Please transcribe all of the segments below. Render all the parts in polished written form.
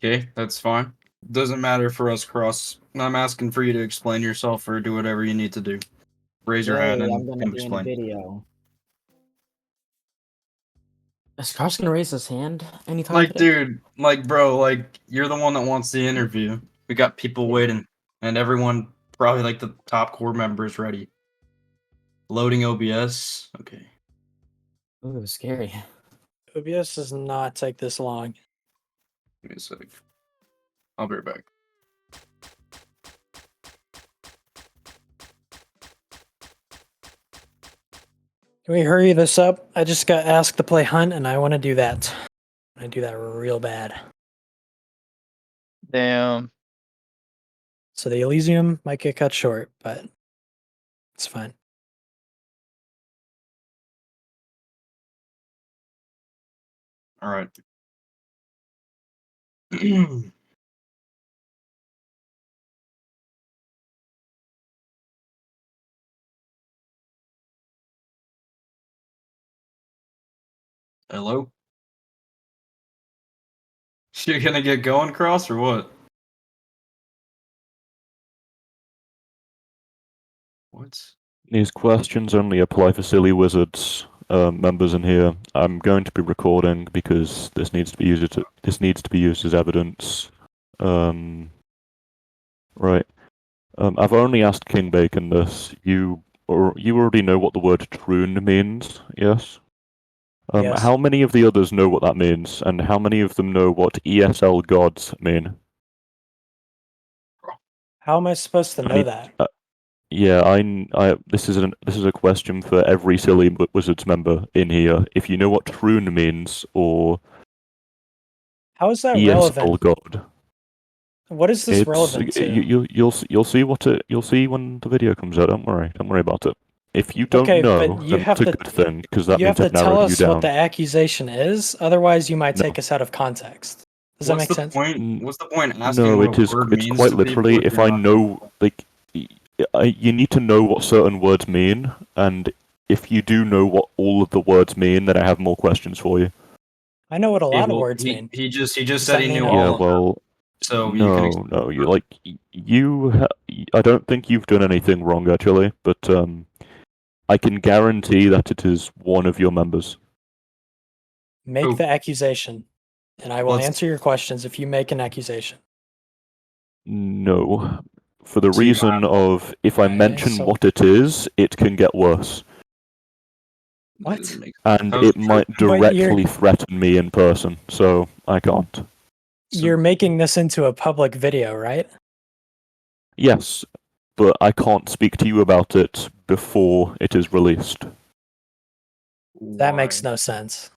Okay, that's fine. Doesn't matter for us, Cross. I'm asking for you to explain yourself or do whatever you need to do. Raise your hand Yay, I'm and gonna come be in a explain. video. Is Cross gonna raise his hand anytime Like, today? dude, like, bro, like, you're the one that wants the interview. We got people waiting, and everyone, probably like the top core members, ready. Loading OBS. Okay. Ooh, scary. OBS does not take this long. Give me a sec. I'll be right back. Can we hurry this up? I just got asked to play Hunt, and I want to do that. I do that real bad. Damn. So the Elysium might get cut short, but it's fine. All right. Hello? You gonna get going, Cross, or what? What? These questions only apply for Silly Wizards members in here. I'm going to be recording because this needs to be used as evidence. Right. I've only asked King Bacon this. You already know what the word troon means, yes? Yes. How many of the others know what that means, and how many of them know what ESL gods mean? How am I supposed to know that? Yeah, this is a question for every Silly Wizards member in here. If you know what troon means or How is that ESL relevant? god, What is this relevant to? you'll see when the video comes out. Don't worry about it. If you don't Okay, know, but you then have it's a to- good thing because that You means have to I've tell narrowed you us what down. the accusation is, otherwise you might No. take us out of context. Does that What's make the sense? point? What's the point asking No, what it is. a word It's means quite to literally. people If you're I not- know, like, you need to know what certain words mean, and if you do know what all of the words mean, then I have more questions for you. I know what a Okay, lot of well, words mean. He just Does said that he mean knew all all Yeah, of them. well, So you can no, I don't think you've done anything wrong actually, but I can guarantee that it is one of your members. Make Who? the accusation, and I will Let's- answer your questions if you make an accusation. No, for the So you reason of if I Okay, mention so- what it is, it can get worse, What? Doesn't make- and How's it might But you're- directly threaten me in person, so I can't. So- You're making this into a public video, right? Yes, but I can't speak to you about it before it is released. That makes no sense.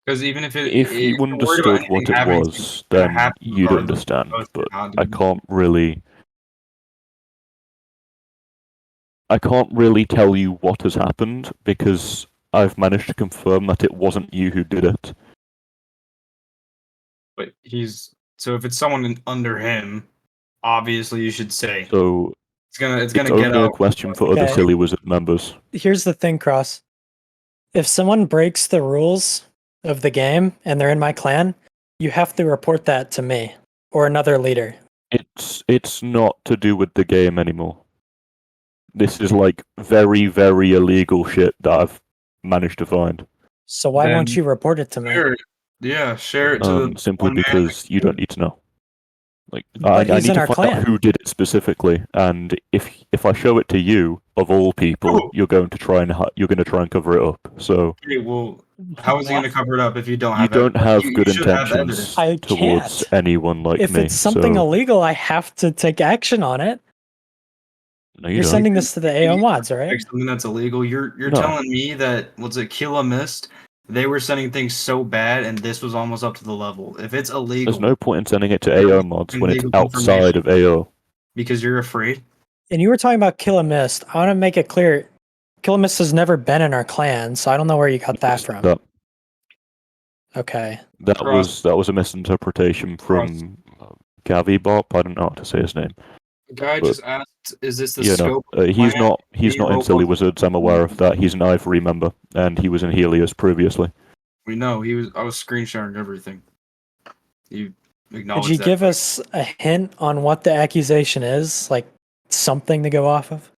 Because even if it, If you're you worried about understood anything what it happening, was, it's gonna then happen you'd regardless of understand, post or but not, I dude. can't really tell you what has happened because I've managed to confirm that it wasn't you who did it. But so if it's someone under him, obviously you should say. So It's gonna it's get only a out. question for other Okay. Silly Wizard members. Here's the thing, Cross. If someone breaks the rules of the game and they're in my clan, you have to report that to me or another leader. It's not to do with the game anymore. This is like very, very illegal shit that I've managed to find. So why won't Then you report it to me? Share it. Yeah, share it to the Simply one man because you don't need to know. Like But I he's need in to our find clan. out who did it specifically, and if I show it to you, of all people, Oh. you're going to try and cover it up. So Okay, well, how is he What? gonna cover it up if you don't you have don't evidence? have You good should have intentions evidence. I towards can't. anyone like If me. it's something so, illegal, I have to take action on it. no, you You're don't. sending this to the AO mods, right? Like something that's illegal. You're No. telling me that what's it, Killa Mist? They were sending things so bad, and this was almost up to the level. If it's illegal, There's no point in sending it to Really AO mods when it's illegal outside of AO. because you're afraid. And you were talking about Kill a Mist. I want to make it clear, Kill a Mist has never been in our clan, so I don't know where you got that from. Okay. That was a misinterpretation from Gavi Bop. I don't know how to say his name. The guy But- just asked, "Is this the You know, scope?" of the he's plan? not in Robot- Silly Wizards. I'm aware of that. He's an Ivory member, and he was in Helios previously. We know he was. I was screen sharing everything. You Could acknowledge you that. give us a hint on what the accusation is? Like something to go off of?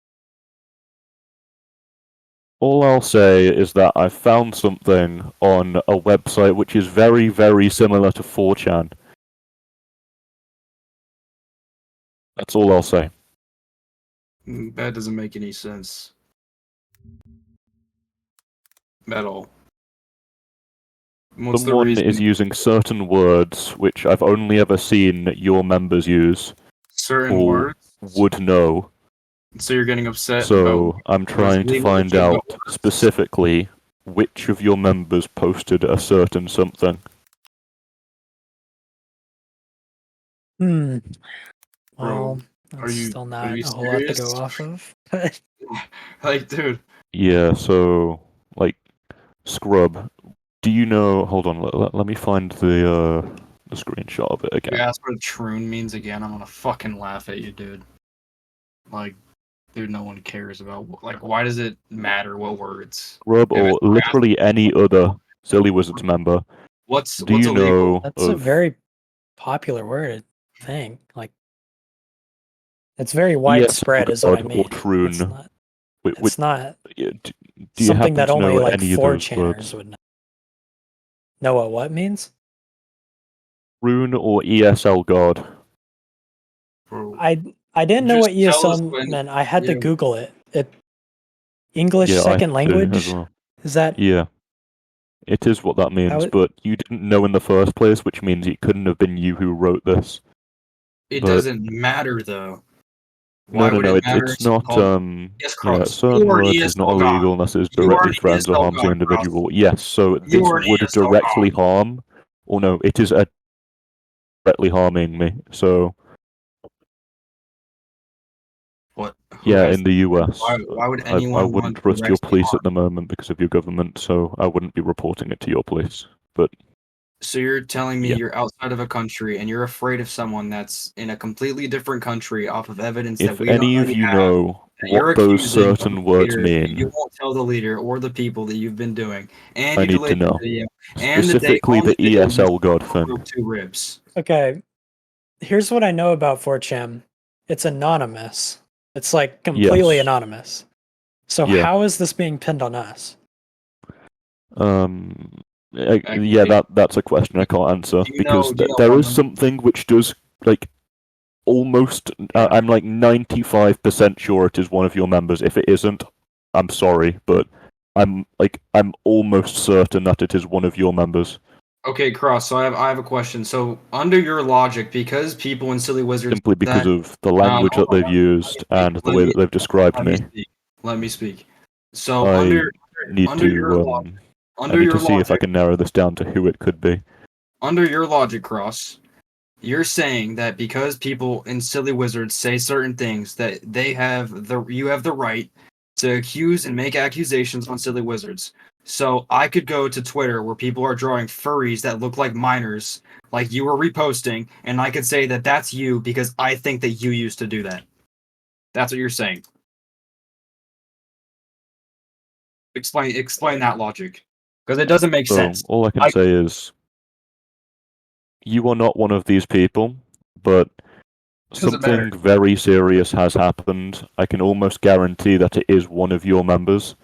All I'll say is that I found something on a website which is very, very similar to 4chan. That's all I'll say. That doesn't make any sense at all. What's the Someone reason? is using certain words which I've only ever seen your members use Certain or words. would know. So you're getting upset about So I'm was trying to legal to find joke out about words? specifically which of your members posted a certain something. Hmm. Bro, Well, that's still are not you a whole lot to go serious? off of. Like, dude, Yeah, so, like, Scrub, do you know... Hold on, let me find the screenshot of it you again. ask what troon means again, I'm gonna fucking laugh at you, dude. Like, dude, no one cares about, like, why does it matter what words? Scrub, If or it's literally any other Silly Wizards member, what's do you illegal? know That's a of very popular word, I think. Like, it's very ESL widespread, is what I God or mean. Troon? It's not Do you something happen that to only know like any of those 4chaners words? would know. Know what means? Troon or ESL God? Bro, I didn't know what just tell us ESL when. meant. I had to Yeah, Google it. English Yeah, I second had to as language? well. Is that Yeah, it is what that how means, it? but you didn't know in the first place, which means it couldn't have been you who wrote this. it But doesn't matter though. no, Why would it matter? it's not, Yes, yeah, Cross. You certain are an words is not ESL god. illegal unless it You are directly an threatens or ESL harms the god, Cross. individual. Yes, so You this are an would ESL directly god. harm, or no, it is directly harming me, so, What? Who yeah, has? in the US, Why would I anyone wouldn't want trust your directly police harm? at the moment because of your government, so I wouldn't be reporting it to your police, but, So you're telling me yeah. you're outside of a country and you're afraid of someone that's in a completely different country off of evidence that If we any of already you have. know That you're what those accusing of certain the words leader, and you mean, won't tell the leader or the people that you've been doing, and I you need to delayed the know. video, and Specifically on the the day you ESL God thing. broke 2 ribs. Okay, here's what I know about 4chan. It's anonymous. It's like completely Yes. anonymous. So Yeah. how is this being pinned on us? Yeah, that's a question I can't answer because Do you know there one is number? something which does like almost. Yeah. I'm like 95% sure it is one of your members. If it isn't, I'm sorry, but I'm almost certain that it is one of your members. Okay, Cross. So I have a question. So under your logic, because people in Silly Wizards Simply because that of the language hold that they've on, used and the way that they've described let me me. speak. Let me speak. So I need under your to logic, I under need to your see if I logic, can narrow this down to who it could be. under your logic, Cross, you're saying that because people in Silly Wizards say certain things that you have the right to accuse and make accusations on Silly Wizards. So I could go to Twitter where people are drawing furries that look like minors, like you were reposting, and I could say that that's you because I think that you used to do that. That's what you're saying. Explain that logic, because it doesn't make So sense. all I can say is you are not one of these people, but Doesn't matter. something very serious has happened. I can almost guarantee that it is one of your members.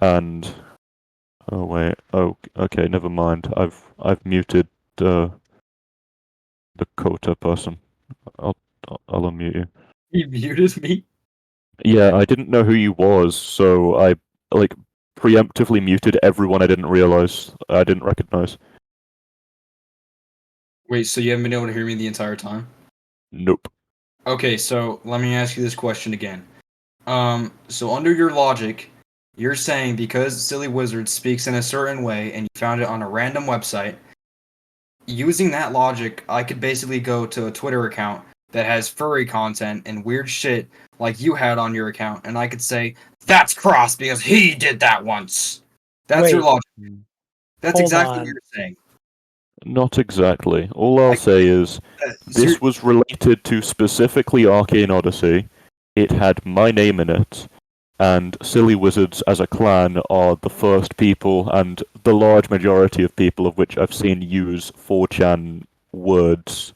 And oh wait, oh okay, never mind. I've muted the Kota person. I'll unmute you. You muted me. Yeah, I didn't know who you was, so I like preemptively muted everyone I didn't recognize. Wait, so you haven't been able to hear me the entire time? Nope. Okay, so let me ask you this question again. So under your logic, you're saying because Silly Wizard speaks in a certain way and you found it on a random website, using that logic, I could basically go to a Twitter account that has furry content and weird shit like you had on your account, and I could say, that's Cross because he did that once. That's your Wait, logic. That's hold exactly what on. you're saying. Not exactly. All I'll say is this was related to specifically Arcane Odyssey. It had my name in it, and Silly Wizards as a clan are the first people and the large majority of people of which I've seen use 4chan words,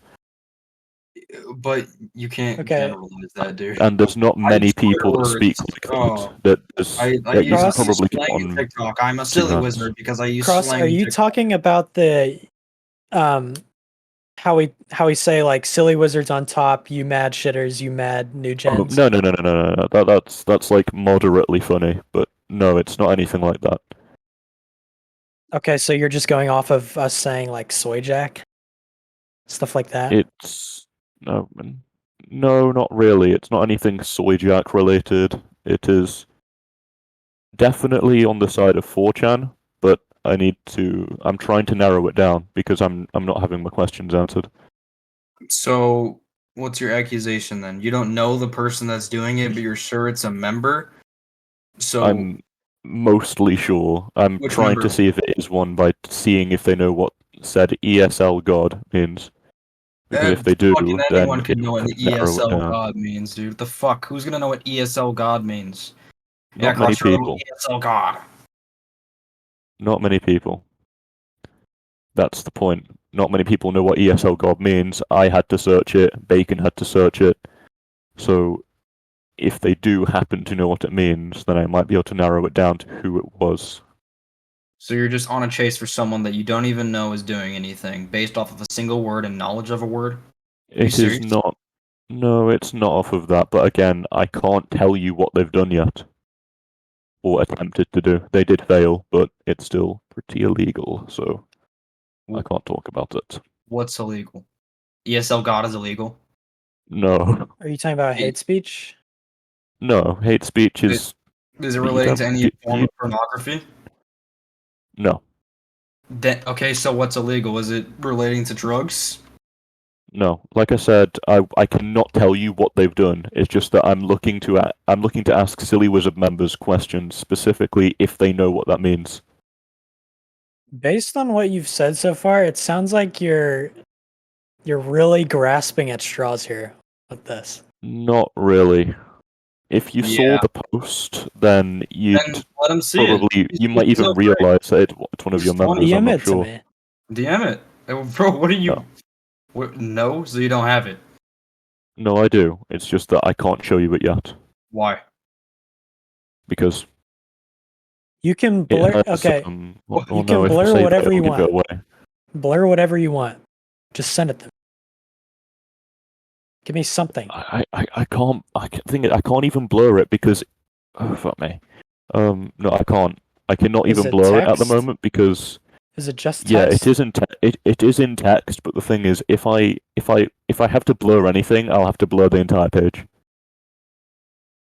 But you can't Okay. generalize that, dude. and there's not I many swear people that words. speak like Oh. that. There's, I yeah, use you can Cross- probably slang count in on TikTok. I'm a two silly hands. wizard because I use Cross, slang are in you TikTok. talking about the how we say like silly wizards on top, you mad shitters, you mad new Oh, gens? no. That's like moderately funny, but no, it's not anything like that. Okay, so you're just going off of us saying like soy jack, stuff like that. It's no, not really. It's not anything soy jack related. It is definitely on the side of 4chan, but I'm trying to narrow it down because I'm not having my questions answered. So, what's your accusation then? You don't know the person that's doing it, but you're sure it's a member. So, I'm mostly sure. I'm Which trying member? to see if it is one by seeing if they know what said ESL God means. Because if they do, fucking then anyone can it know what an could narrow it ESL down. God means, dude. The fuck? Who's gonna know what ESL God means? Yeah, Not many Cross, you're a little people. ESL God. Not many people. That's the point. Not many people know what ESL God means. I had to search it. Bacon had to search it. So if they do happen to know what it means, then I might be able to narrow it down to who it was. So you're just on a chase for someone that you don't even know is doing anything based off of a single word and knowledge of a word? It is serious? not. No, it's not off of that. But again, I can't tell you what they've done yet. Or attempted to do. They did fail, but it's still pretty illegal, so I can't talk about it. What's illegal? ESL God is illegal. No. Are you talking about hate speech? No. Hate speech is. Is it you relating to don't- any you- form you- of pornography? No. Okay, so what's illegal? Is it relating to drugs? No. Like I said, I cannot tell you what they've done. It's just that I'm looking to ask Silly Wizard members questions specifically if they know what that means. Based on what you've said so far, it sounds like you're really grasping at straws here with this. Not really. If you saw Yeah. the post, then you'd Then let him see it. probably you might He's even so great. realize that it's one of your He's funny. members. I'm DM not it to sure. me. DM it. Bro, what are you... No. What, no? So you don't have it? No, I do. It's just that I can't show you it yet Why? because You can it blur. has. Okay, Well, you no, can if I blur say whatever that, you it'll give it want. away. Blur whatever you want. Just send it to me. Give me something. I can't. I can't even blur it because. Oh fuck me. No, I can't. I cannot Is even it blur it at the text? moment because. Is it just Yeah, text? it is in it is in text, but the thing is, if I have to blur anything, I'll have to blur the entire page.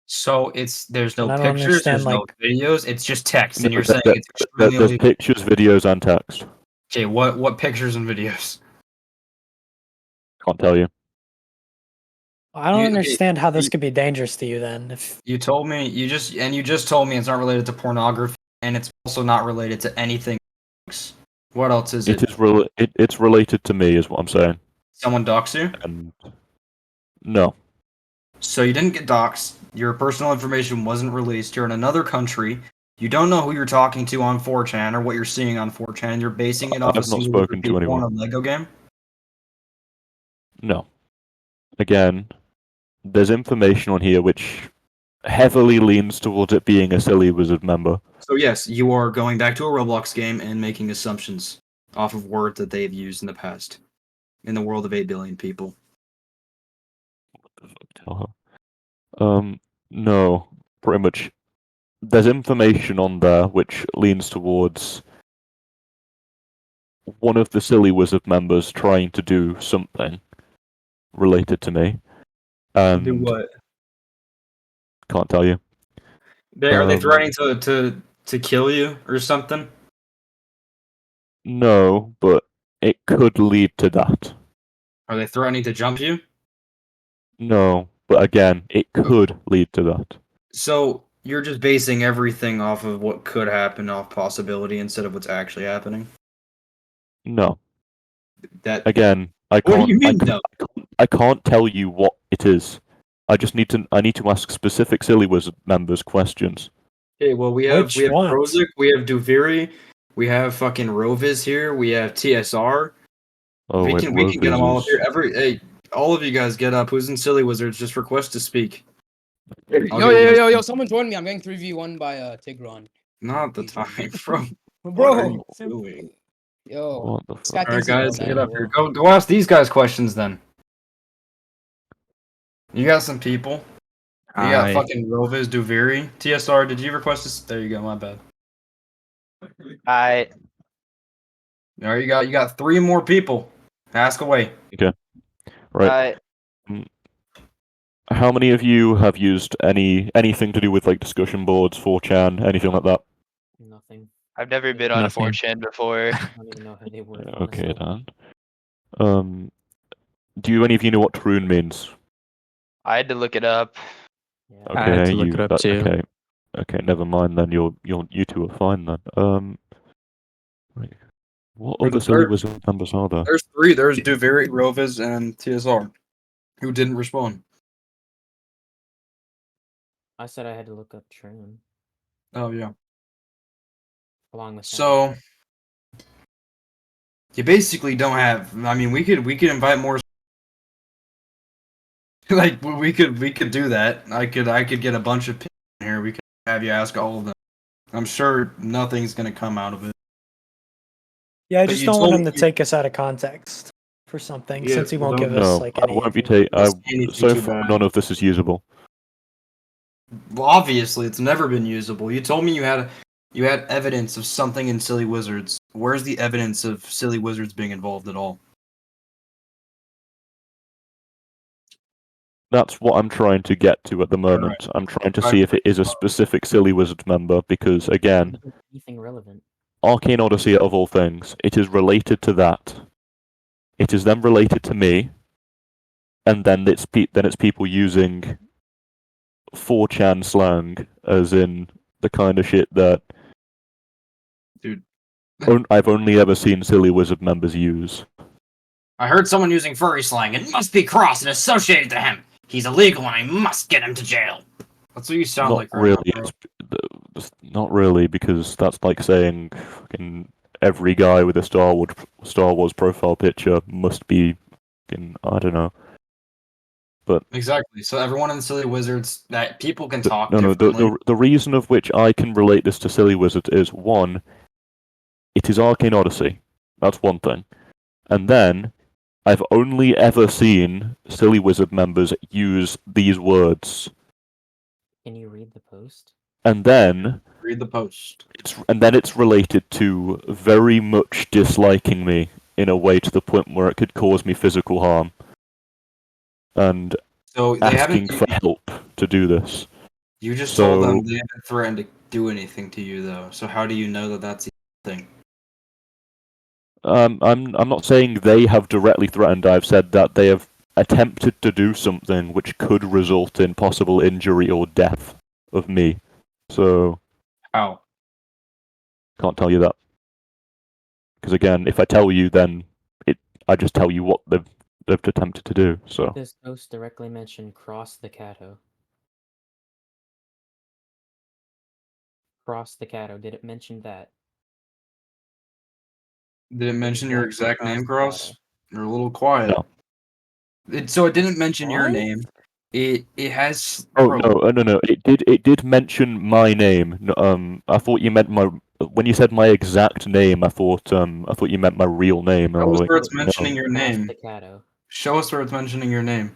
So there's no And I don't pictures, understand, there's no like- videos, it's just text, No, and you're saying it's extremely there's illegal. pictures, videos, and text. Okay, what pictures and videos? Can't tell you. I don't okay, understand how this you- could be dangerous to you then. If You told me you just told me it's not related to pornography, and it's also not related to anything else. What else is it? It's related to me, is what I'm saying. Someone dox you? And no, So you didn't get doxed. Your personal information wasn't released. You're in another country. You don't know who you're talking to on 4chan or what you're seeing on 4chan. You're basing it off of I've not single group of spoken to people on anyone. a Lego game. No. Again, there's information on here which heavily leans towards it being a Silly Wizard member. So yes, you are going back to a Roblox game and making assumptions off of words that they've used in the past in the world of 8 billion people. Tell her. No, pretty much. There's information on there which leans towards one of the Silly Wizard members trying to do something related to me. And Do what? can't tell you. Are they threatening to kill you or something? No, but it could lead to that. Are they threatening to jump you? No, but again, it could lead to that. So you're just basing everything off of what could happen off possibility instead of what's actually happening. No. That Again, What do you mean, no? I can't tell you what it is. I need to ask specific Silly Wizard members questions. Okay, well we have ones? Prozik, we have Duviri, we have fucking Rovis here, we have TSR. Oh, we wait, can get them all up Rovers here. Hey, all of you guys get up. Who's in Silly Wizards? Just request to speak. I'll Yo, give yo, you guys- yo, yo, someone join me. I'm getting 3v1 by Tigron. Not the time, bro. What are Bro, you doing? yo, What the this fuck? guy All right, thinks he's guys, all get that. up here. Go ask these guys questions then. You got some people. You got Hi. fucking Roviz Duviri. TSR, did you request this? There you go, my bad. I All right, you got 3 more people. Ask away. Right. How many of you have used anything to do with like discussion boards, 4chan, anything like that? Nothing. I've never been on Nothing. a 4chan before. I don't even know who they were. Okay honestly. then. Do any of you know what Troon means? I had to look it up. Yeah. I had to look it up too. Okay. Okay, never mind then. You two are fine then. Right. What For other the silly third- wizard members are there? There's 3. There's Duviri, Roviz, and TSR, who didn't respond. I said I had to look up Trim Oh yeah. along with. So you basically don't have. I mean, we could invite more. Like we could do that. I could get a bunch of people in here. We could have you ask all of them. I'm sure nothing's gonna come out of it. Yeah, I But just you don't want told him to me- take us out of context for something, Yeah, since he well, won't don't- give us No, like I any. won't be information. Anything so too far, bad. none of this is usable. Well, obviously, it's never been usable. You told me you had evidence of something in Silly Wizards. Where's the evidence of Silly Wizards being involved at all? That's what I'm trying to get to at the moment. I'm trying to see if it is a specific silly wizard member, because again, Anything relevant. Arcane Odyssey of all things, it is related to that. It is then related to me, and then it's people using 4chan slang, as in the kind of shit that Dude. I've only ever seen silly wizard members use. I heard someone using furry slang. It must be cross and associated to him. He's illegal, and I must get him to jail. That's what you sound Not like right really. now, bro. Not really, because that's like saying fucking every guy with a Star Wars profile picture must be fucking, I don't know. But Exactly. So everyone in Silly Wizards, that people can talk no, differently. the reason of which I can relate this to Silly Wizards is, one, it is Arcane Odyssey. That's one thing. And then I've only ever seen Silly Wizard members use these words. Can you read the post? And then Read the post. it's related to very much disliking me in a way to the point where it could cause me physical harm. And So they asking haven't. for help to do this. You just So- told them they haven't threatened to do anything to you, though. So how do you know that that's the thing? I'm not saying they have directly threatened. I've said that they have attempted to do something which could result in possible injury or death of me. So How? can't tell you that. Because again, if I tell you, then I just tell you what they've attempted to do. So This post directly mentioned Cross the Cato. Cross the Cato. Did it mention that? Did it mention your exact exact name, Cross Cross? You're a little quiet. No. So it didn't mention your What? name. It has. oh bro, no, it did mention my name. I thought you meant my when you said my exact name. I thought you meant my real name. I Show was us like, where it's no. mentioning your Cross name. the Cato. Show us where it's mentioning your name.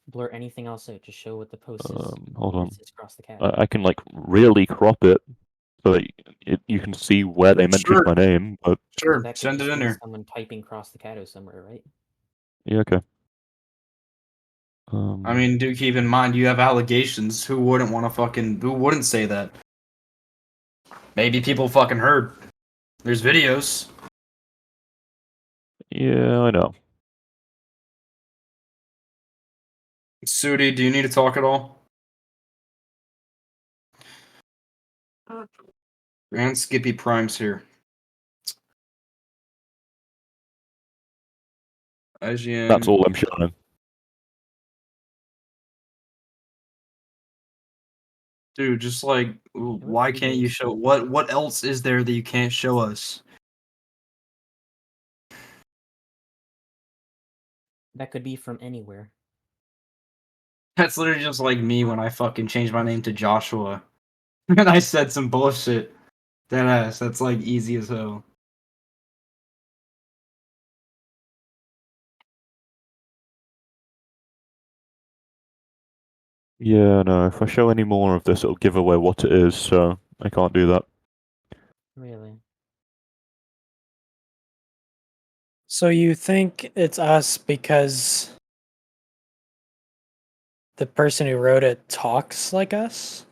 Blur anything else out. Just show what the post is. Hold on. It says Cross the Cato. I can like really crop it so that you can see where they mentioned Sure. my name. But Sure, That could send it just in be here. someone typing Cross the Cato somewhere, right? yeah, okay. I mean, do keep in mind you have allegations. Who wouldn't want to fucking? Who wouldn't say that? Maybe people fucking heard. There's videos. yeah, I know. Sudi, do you need to talk at all? And Skippy Prime's here. IGN. That's all I'm showing. Dude, just like, why can't you show? What else is there that you can't show us? That could be from anywhere. That's literally just like me when I fucking changed my name to Joshua. And I said some bullshit. Deadass, that's like easy as hell. Yeah, no, if I show any more of this, it'll give away what it is, so I can't do that. Really? So you think it's us because the person who wrote it talks like us?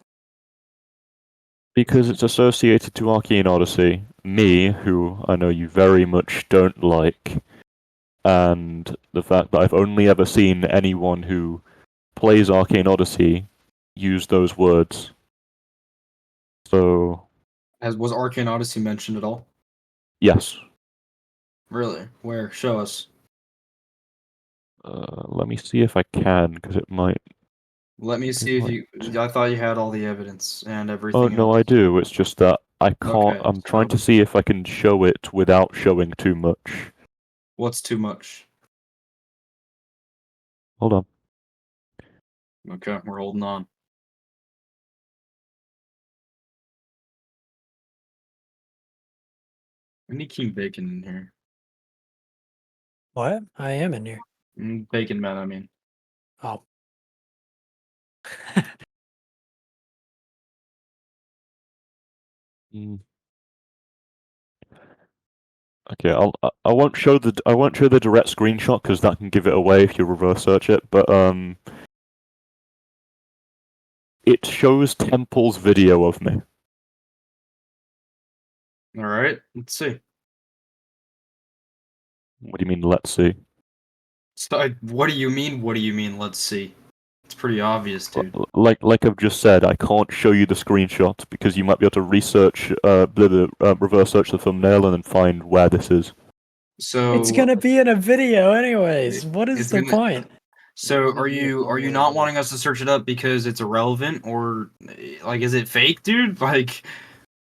Because it's associated to Arcane Odyssey, me, who I know you very much don't like, and the fact that I've only ever seen anyone who plays Arcane Odyssey use those words. So, Was Arcane Odyssey mentioned at all? yes. Really? Where? Show us. Let me see if I can, because it might. Let me see if you. I thought you had all the evidence and everything. Oh no, else. I do. It's just that I can't. Okay, I'm trying to so- see if I can show it without showing too much. What's too much? Hold on. Okay, we're holding on. I need King Bacon in here. What? I am in here. Bacon Man, I mean. Oh. Mm. Okay, I won't show the direct screenshot because that can give it away if you reverse search it. But it shows Temple's video of me. All right, let's see. What do you mean? Let's see. So, what do you mean? What do you mean? Let's see. It's pretty obvious, dude. Like I've just said, I can't show you the screenshot because you might be able to research, reverse search the thumbnail and then find where this is. So It's gonna be in a video anyways. What is It's the gonna- point? So It's gonna are be a you thumbnail not video. wanting us to search it up because it's irrelevant, or like is it fake, dude? Like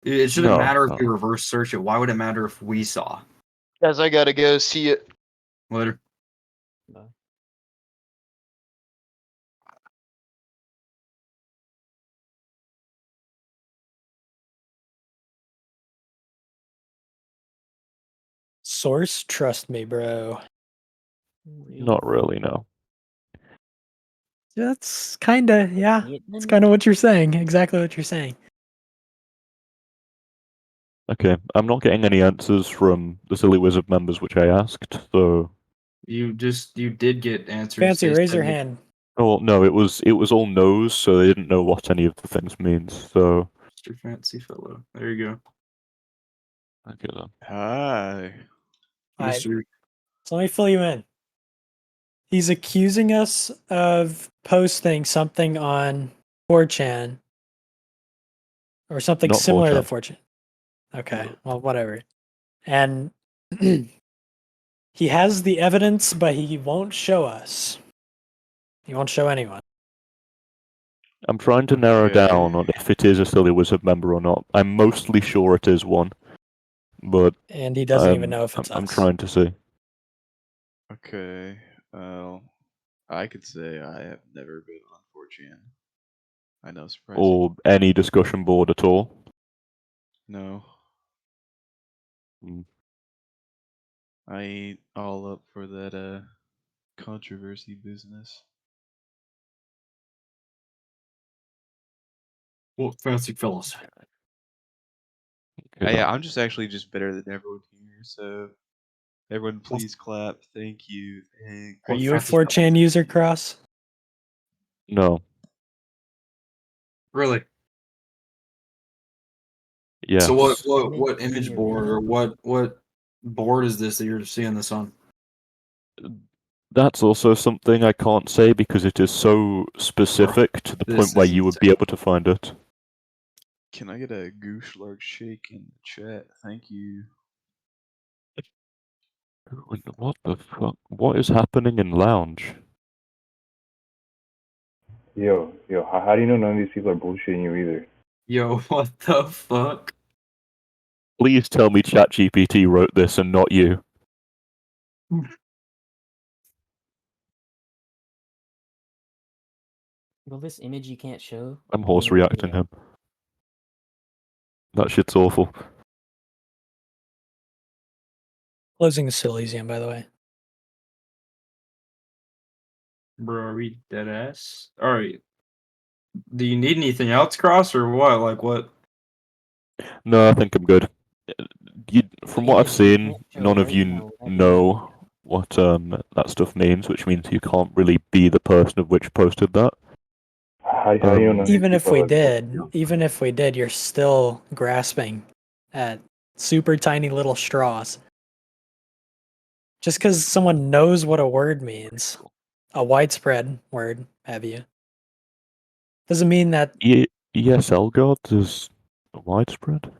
it shouldn't No, matter if we no. reverse search it. Why would it matter if we saw? Guys, I gotta go see it. Later. Bye. Source, trust me, bro. Not really, no. That's kinda, yeah. It That's didn't- kinda what you're saying. Exactly what you're saying. Okay, I'm not getting any answers from the Silly Wizard members which I asked, so... You did get answers. Fancy, They raise said your you- hand. Oh, no, it was all no's, so they didn't know what any of the things means, so... Mr. Fancy Fellow. There you go. Okay, then. Hi. Alright, Mr. so let me fill you in. He's accusing us of posting something on 4chan or something Not similar to 4chan. 4chan. Okay, well, whatever. And he has the evidence, but he won't show us. He won't show anyone. I'm trying to narrow Okay. down on if it is a Silly Wizard member or not. I'm mostly sure it is one, but And he doesn't even know if it's I'm us. trying to see. Okay. Well, I could say I have never been on 4chan. I know, surprising. Or any discussion board at all. No. Hmm. I ain't all up for that controversy business. Well, Fancy Fellows. Okay, Yeah, I'm just actually just better than everyone here, so everyone please clap. Thank you. Thank Are Well, you a Fancy Fellows. 4chan user, Cross? No. Really? Yes. So what Comment in image your board or video. what board is this that you're seeing this on? That's also something I can't say because it is so specific to the This point where is you would be able to find it. Can I get a goose lark shake in the chat? Thank you. What the fuck? What is happening in Lounge? Yo, how do you know none of these people are bullshitting you either? Yo, what the fuck? Please tell me ChatGPT wrote this and not you. Well, this image you can't show. I'm be horse in your reacting video. him. That shit's awful. Closing the Silesian, by the way. Bro, are we dead ass? Alright. Do you need anything else, Cross, or what? Like, what? No, I think I'm good. From what I've image you seen, can't show none of right you now, will that be in your know video? what that stuff means, which means you can't really be the person of which posted that. How do you know none of these Even if people we are did, bullshitting? even if we did, you're still grasping at super tiny little straws. Just because someone knows what a word means, a widespread word, have you, doesn't mean that. ESL gods is widespread. Wait,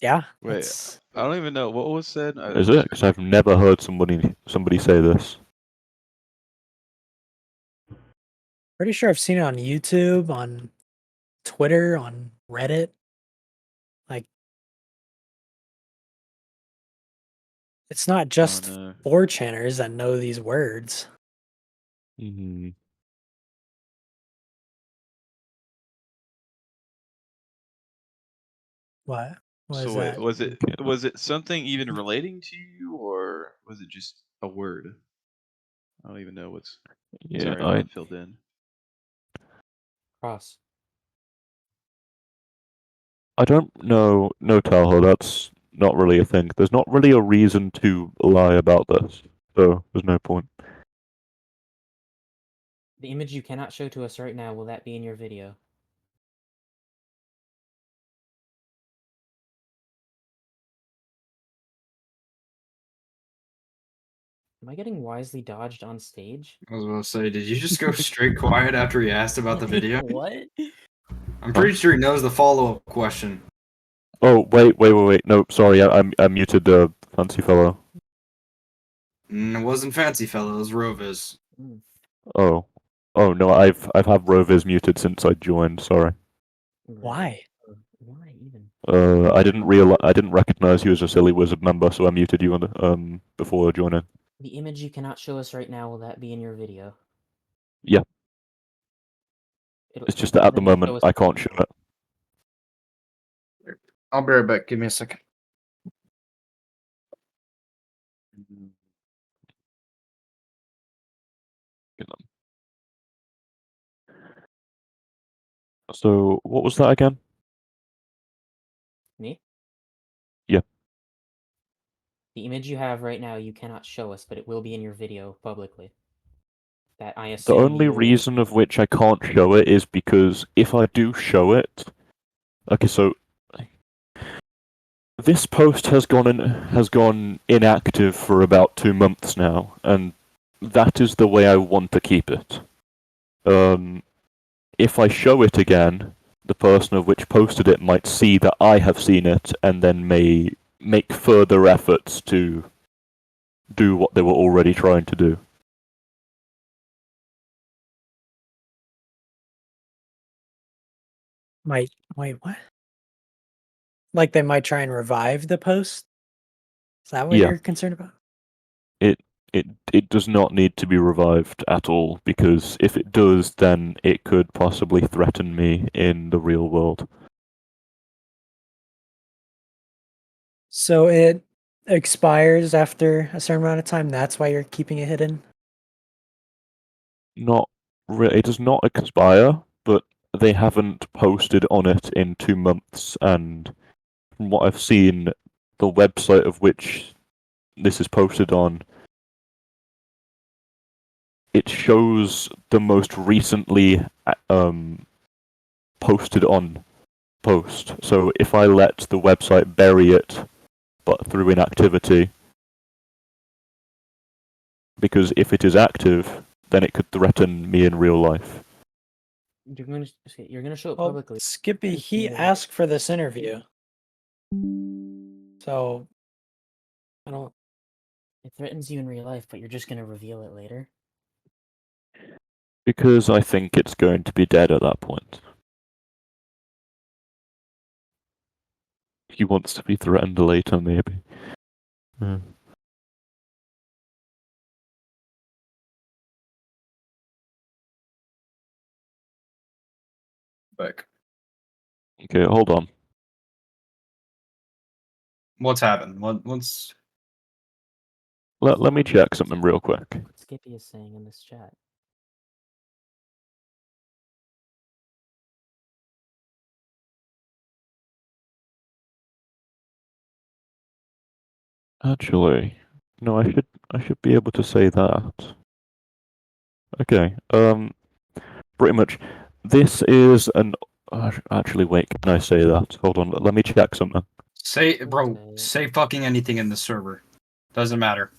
Yeah, that's I don't even know what was said. Is it? Because I've never heard somebody say this. pretty sure I've seen it on YouTube, on Twitter, on Reddit. Like, it's not just no. 4chaners that know these words. Hmm. What? What is So wait, that? was it something even relating to you, or was it just a word? I don't even know what's. Yeah, Sorry, I'm not filled in. Cross. I don't know. No, Talho, that's not really a thing. There's not really a reason to lie about this, so there's no point. The image you cannot show to us right now, will that be in your video? Am I getting wisely dodged on stage? I was about to say, did you just go straight quiet after he asked about the video? What? I'm pretty sure he knows the follow-up question. Oh, wait. No, sorry, I muted the fancy fellow. It wasn't Fancy Fellow, it was Rovis. Mm, Oh, no, I've had Rovis muted since I joined. Sorry. right. Why? Why even? I didn't recognize you as a silly wizard member, so I muted you on before joining. The image you cannot show us right now, will that be in your video? Yeah. It'll, It's just that at the then you'll show moment us I can't show it. I'll be right back, give me a second. So what was that again? me? Yeah. The image you have right now, you cannot show us, but it will be in your video publicly. That I The assume only you will. reason of which I can't show it is because if I do show it, okay, so this post has gone inactive for about 2 months now, and that is the way I want to keep it. If I show it again, the person of which posted it might see that I have seen it, and then may make further efforts to do what they were already trying to do. Might wait, what? Like they might try and revive the post? Is that what Yeah. you're concerned about? It does not need to be revived at all, because if it does, then it could possibly threaten me in the real world. So it expires after a certain amount of time. That's why you're keeping it hidden. It does not expire, but they haven't posted on it in 2 months, and from what I've seen, the website of which this is posted on, it shows the most recently posted on post. So if I let the website bury it, but through inactivity, because if it is active, then it could threaten me in real life. You're gonna show it Well, publicly. Skippy, he Yeah. asked for this interview. So I don't. It threatens you in real life, but you're just gonna reveal it later. Because I think it's going to be dead at that point. He wants to be threatened later, maybe. Yeah. Quick. Okay, hold on. What's happened? What's Let me check something real quick. What Skippy is saying in this chat. Actually, no, I should be able to say that. Okay, pretty much. This is an. Actually, wait, can I say that? Hold on, let me check something. say, Don't bro? say it. Say fucking anything in the server. Doesn't matter.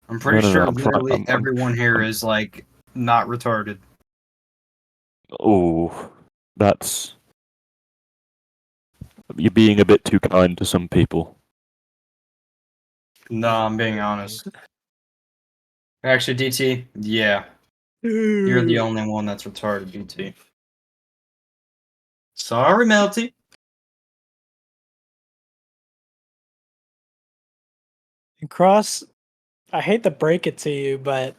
I'm No, pretty no, no, sure I'm trying. literally everyone here is like not retarded. Oh, that's. You're being a bit too kind to some people. No, I'm being honest. Actually, DT, yeah, you're the only one that's retarded, DT. Sorry, Melty. And Cross, I hate to break it to you, but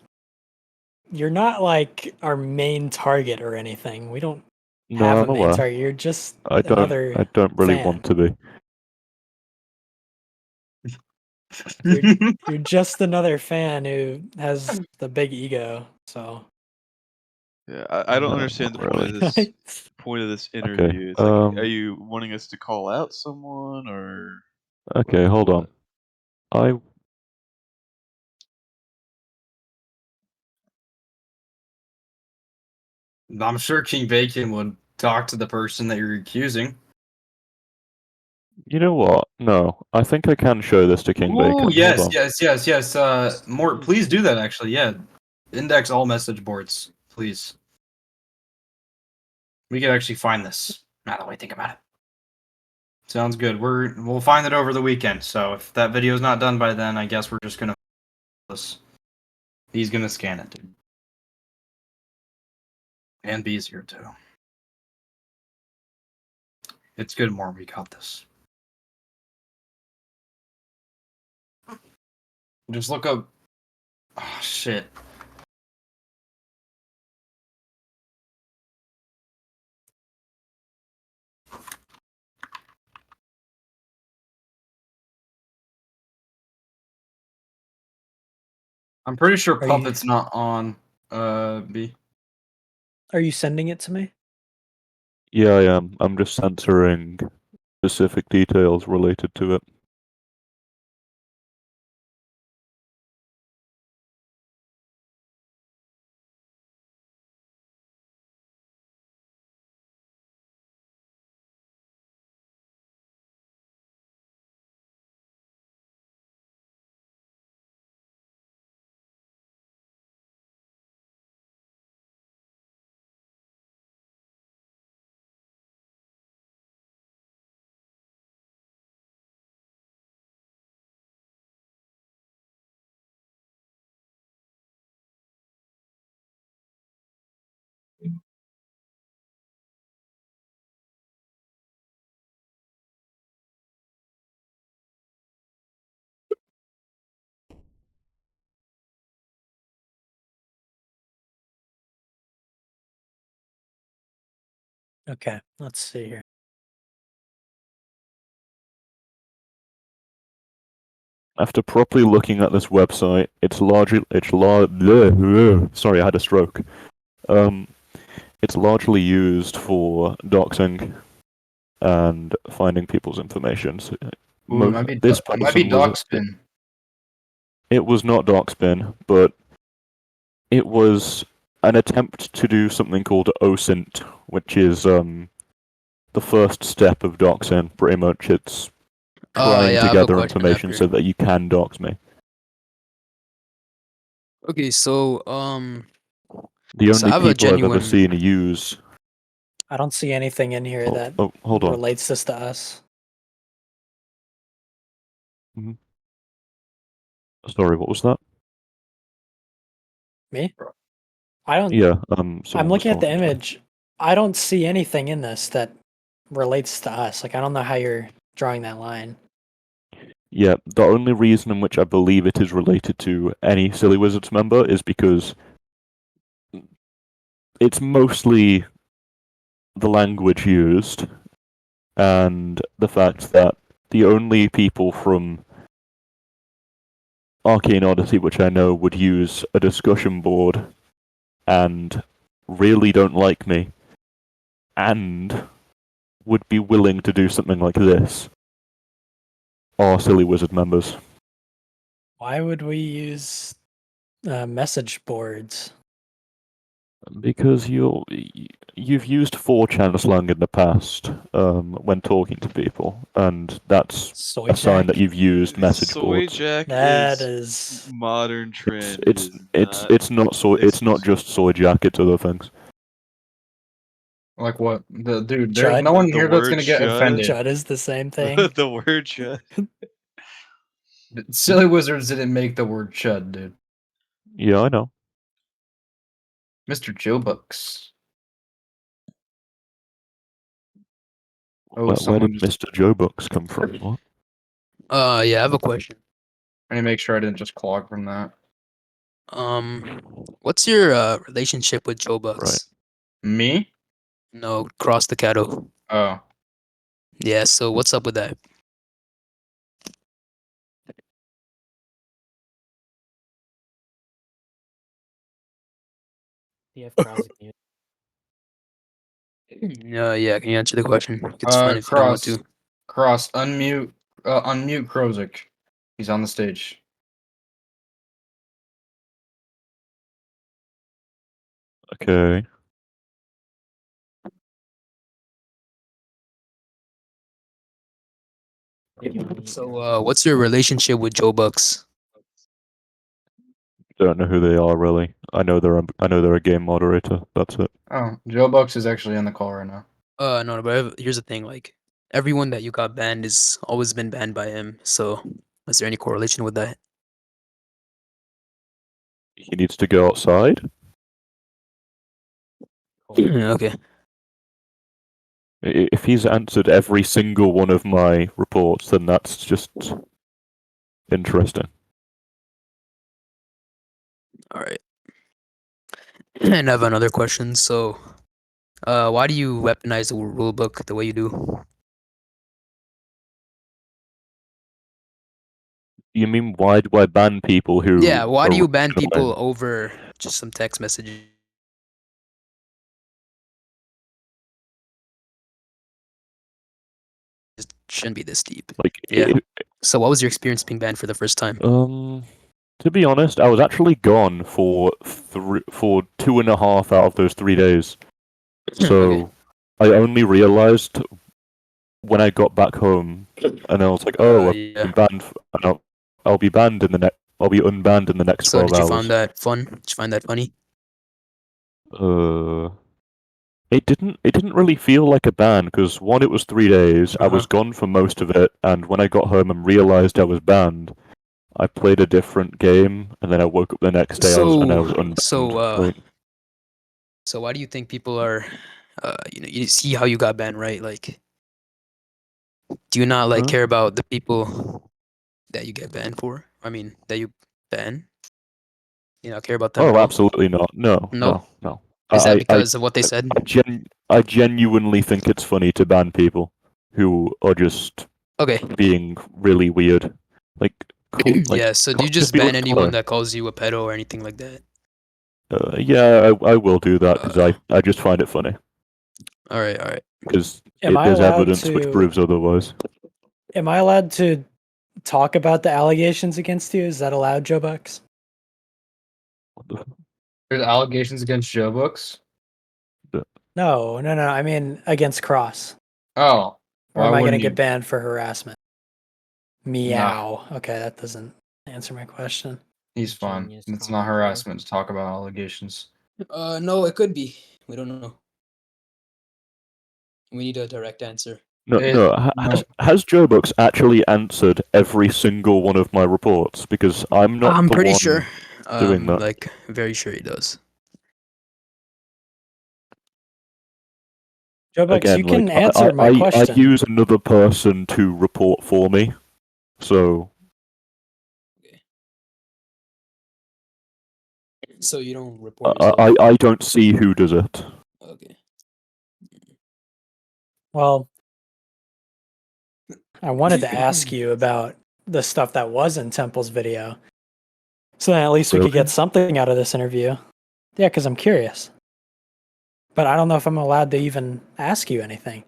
you're not like our main target or anything. We don't No, have I'm a main aware. target. You're just I another don't really fan. want to be. You're just another fan who has the big ego. So Yeah, I don't No, understand the not point of really. this interview. It's like, are you wanting us to call out someone or? Okay, hold on. I I'm sure King Bacon would talk to the person that you're accusing. You know what? No, I think I can show this to King Bacon. Ooh, yes, Hold on. yes. More, please do that. Actually, yeah. Index all message boards, please. We could actually find this. Now that I think about it. Sounds good. We'll find it over the weekend. So if that video's not done by then, I guess we're just gonna. He's gonna scan it, dude. And B's here too. It's good, more. We got this. Just look up. Oh shit. I'm pretty sure Are you- Puppet's not on. B. are you sending it to me? Yeah, I am. I'm just censoring specific details related to it. Okay, let's see here. After properly looking at this website, sorry, I had a stroke. It's largely used for doxing and finding people's information. So, Ooh, it might be. this It might be person was. Doxpin. It was not doxbin, but it was an attempt to do something called OSINT, which is the first step of doxing. Pretty much, it's trying yeah, to I have a gather question information after. so that you can dox me. Okay, so The So I only have a people I've ever genuine. seen use. I don't see anything in here that Hold on. relates this to us. Sorry, what was that? Me? I don't. Yeah, I'm someone was looking at the talking to me. image. I don't see anything in this that relates to us. Like I don't know how you're drawing that line. Yeah, the only reason in which I believe it is related to any Silly Wizards member is because it's mostly the language used, and the fact that the only people from Arcane Odyssey which I know would use a discussion board and really don't like me, and would be willing to do something like this, are Silly Wizard members. Why would we use message boards? Because you've used 4chan slang in the past when talking to people, and that's Soy a sign jack? that you've used message Soy boards. Jack That is is modern trend. It's not just soy jack. It's other things. Like what? Dude, there's Chud. no one The here that's word gonna get chud. offended. Chud is the same thing. The word chud. Silly Wizards didn't make the word chud, dude. Yeah, I know. Mr. Joe Bucks. Oh, Where someone did just. Mr. Joe Bucks come from? What? Yeah, I have a question. I need to make sure I didn't just clog from that. What's your relationship with Joe Bucks? Me? No, Cross the Cattle. Oh. Yeah, so what's up with that? Do you have Krosik mute? Yeah, can you answer the question? It's fine if you don't want Cross. to. Cross, unmute Krozik. He's on the stage. Okay. So, what's your relationship with Joe Bucks? Don't know who they are really. I know they're a game moderator. That's it. Oh, Joe Bucks is actually on the call right now. No, but here's the thing. Like, everyone that you got banned has always been banned by him. So, is there any correlation with that? He needs to go outside. Okay. If he's answered every single one of my reports, then that's just interesting. All right. And I have another question. So, why do you weaponize the rule book the way you do? You mean why do I ban people who? Yeah, why do are you ban racial people and- over just some text messages? It shouldn't be this deep. Like, Yeah. So, what was your experience being banned for the first time? to be honest, I was actually gone for 2.5 out of those 3 days. So Okay. I only realized when I got back home, and I was like, "Oh, I've Yeah. been banned. I'll be banned in the next. I'll be unbanned in the next So, 12 did you hours." find that fun? Did you find that funny? It didn't really feel like a ban because one, it was 3 days. I was gone for most of it, and when I got home and realized I was banned, I played a different game, and then I woke up the next day and I was unbanned. So why do you think people are, you see how you got banned, right? Like, do you not like Huh? care about the people that you get banned for? I mean, that you ban? You not care about them at Oh, all? absolutely not. No, No? no, no. Is that I because of what they said? I genuinely think it's funny to ban people who are just Okay. being really weird. Like, Yeah. So do you can't just be ban like anyone Claire. that calls you a pedo or anything like that? Yeah, I will do that because Uh, I just find it funny All right. All right. because Am I there's allowed evidence which to? proves otherwise. Am I allowed to talk about the allegations against you? Is that allowed, Joe Bucks? What the f- There's allegations against Joe Bucks. No. I mean against Cross. Oh, Or why am I going to wouldn't get you? banned for harassment? Meow. Okay, that doesn't answer my question. He's fine. Genius It's not comment there. harassment to talk about allegations. No, it could be. We don't know. We need a direct answer. No, It- no. no. Has Joe Bucks actually answered every single one of my reports? Because I'm not I'm the pretty one sure. doing that. Like very sure he does. Joe Bucks, Again, you can like answer my I question. use another person to report for me, so So you don't report yourself. I don't see who does it. Okay. Well, I wanted to ask you about the stuff that was in Temple's video, so that at least we could Really? get something out of this interview. Yeah, because I'm curious. But I don't know if I'm allowed to even ask you anything.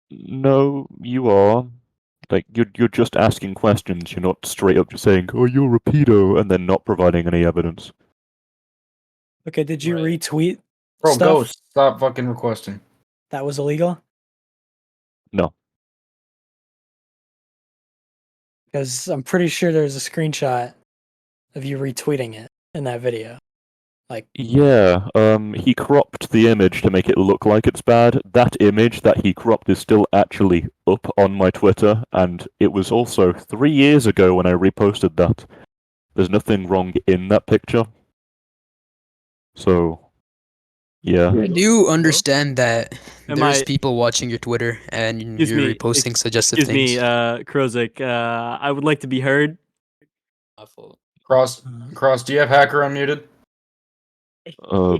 No, you are. Like you're just asking questions. You're not straight up just saying, "Oh, you're a pedo," and then not providing any evidence. Okay, did you Right. retweet Bro, stuff Ghost, stop fucking requesting. that was illegal? No. Because I'm pretty sure there's a screenshot of you retweeting it in that video. Like, Yeah, he cropped the image to make it look like it's bad. That image that he cropped is still actually up on my Twitter, and it was also 3 years ago when I reposted that. There's nothing wrong in that picture. So, yeah. I do understand that Am there's I- people watching your Twitter and Excuse you're me, reposting suggestive Excuse me, things. Krozik. I would like to be heard. My fault. Cross, do you have Hacker unmuted? Uh,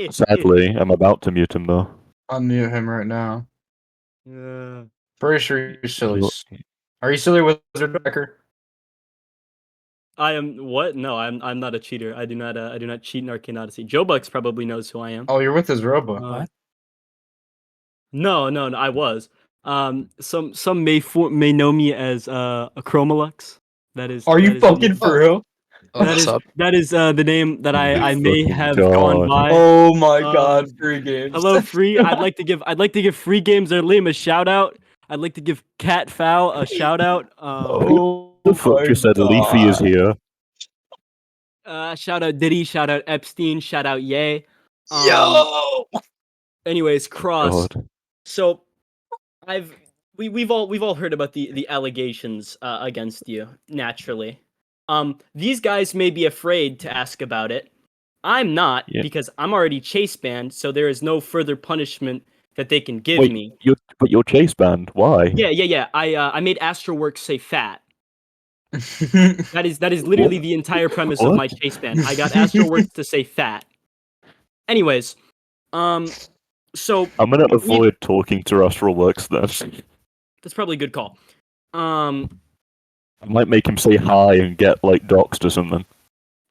Sadly, I'm about to mute him though. Unmute him right now. Uh, Pretty sure you're silly. You're- Are you silly, Wizard Hacker? I am what? No, I'm not a cheater. I do not cheat in Arcane Odyssey. Joe Bucks probably knows who I am. Oh, you're with his robo. Uh, no, I was. Some may know me as a Chromalux. That is. Are that you is the fucking name- for real? Oh, That what's is up? that is the name that I my may fucking have gone God. by. Oh my god, free games. Hello, free. I'd like to give Free Games Their Liam a shout out. I'd like to give Cat Fowl a shout out. Oh The fuck my just said Leafy is God. here? Shout out Diddy. Shout out Epstein. Shout out Ye. Yo! Anyways, Cross. God. So, we've all heard about the allegations against you. Naturally, these guys may be afraid to ask about it. I'm not Yeah. because I'm already chase banned, so there is no further punishment that they can give Wait, me. but you're chase banned. Why? Yeah. I made Astroworks say fat. That is literally the entire premise of my What? chase ban. I got Astroworks to say fat. Anyways, so I'm gonna we- avoid talking to Astral Works then. that's probably a good call. I might make him say hi and get like doxed or something.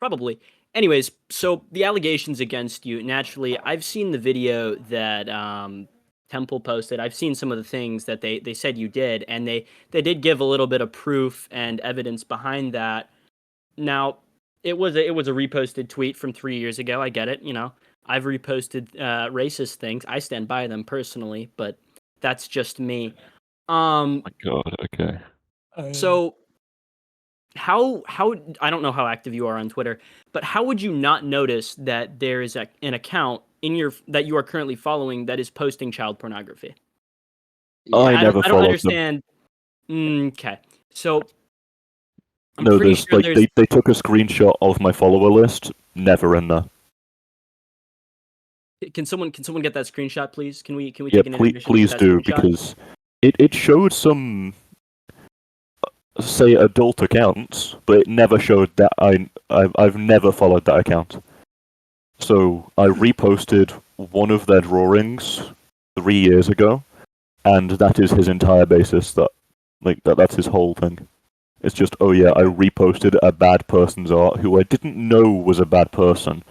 Probably. Anyways, so the allegations against you, naturally, I've seen the video that Temple posted. I've seen some of the things that they said you did, and they did give a little bit of proof and evidence behind that. Now, it was a reposted tweet from 3 years ago. I get it, I've reposted racist things. I stand by them personally, but that's just me. My God. Okay. So how I don't know how active you are on Twitter, but how would you not notice that there is an account that you are currently following that is posting child pornography? I never don't followed them. understand. Okay, so I'm No, pretty there's sure like they took a screenshot of my follower list. Never in there. Can someone get that screenshot, please? Can we Yeah, take an intermission please with that do screenshot? because it showed some say adult accounts, but it never showed that I've never followed that account. So I reposted one of their drawings 3 years ago, and that is his entire basis. That's his whole thing. It's just, oh yeah, I reposted a bad person's art who I didn't know was a bad person,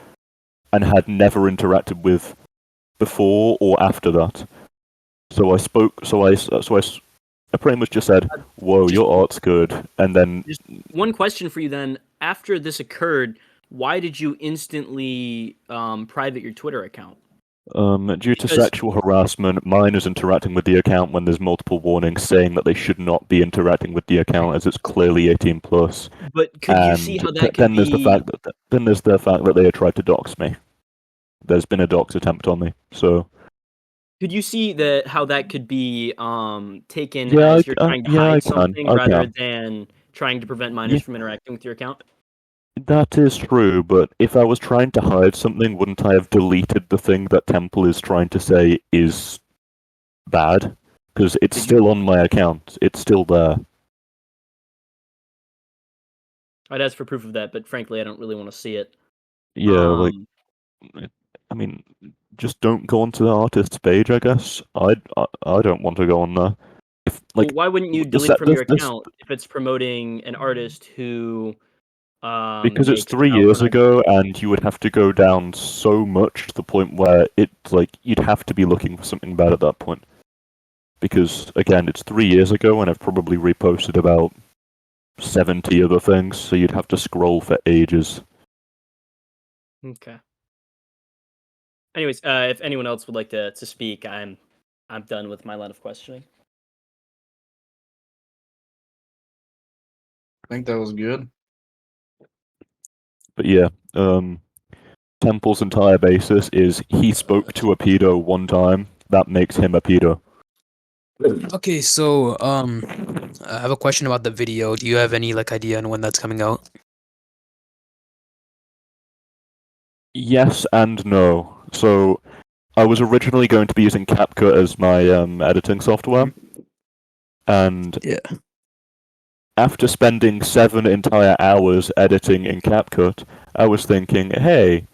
and had never interacted with before or after that. So I pretty much just said, "Whoa, your art's good," and then Just one question for you then. After this occurred, why did you instantly private your Twitter account? due to Because- sexual harassment, minors interacting with the account when there's multiple warnings saying that they should not be interacting with the account as it's clearly 18 plus. But could you see how that could then be? there's the fact that they had tried to dox me. There's been a dox attempt on me, so Could you see how that could be taken Yeah, as you're trying to hide I can, something I rather can. than trying to prevent minors Yeah. from interacting with your account? That is true, but if I was trying to hide something, wouldn't I have deleted the thing that Temple is trying to say is bad? Because it's still on my account. It's still there. I'd ask for proof of that, but frankly, I don't really want to see it. Yeah, Um, I mean, just don't go onto the artist's page. I guess I don't want to go on there. If Well, like why wouldn't you the delete set- it from your this- account if it's promoting an artist who because it's makes 3 years child ago, and you would have to go down so much to the point where it's like you'd have to be looking for something bad at that point. Because again, it's 3 years ago, and I've probably reposted about 70 other things, so you'd have to scroll for ages. Okay. Anyways, if anyone else would like to speak, I'm done with my line of questioning. I think that was good. But yeah, Temple's entire basis is he spoke to a pedo one time. That makes him a pedo. Okay, so I have a question about the video. Do you have any like idea on when that's coming out? Yes and no. So I was originally going to be using CapCut as my editing software, and Yeah. after spending 7 entire hours editing in CapCut, I was thinking, hey,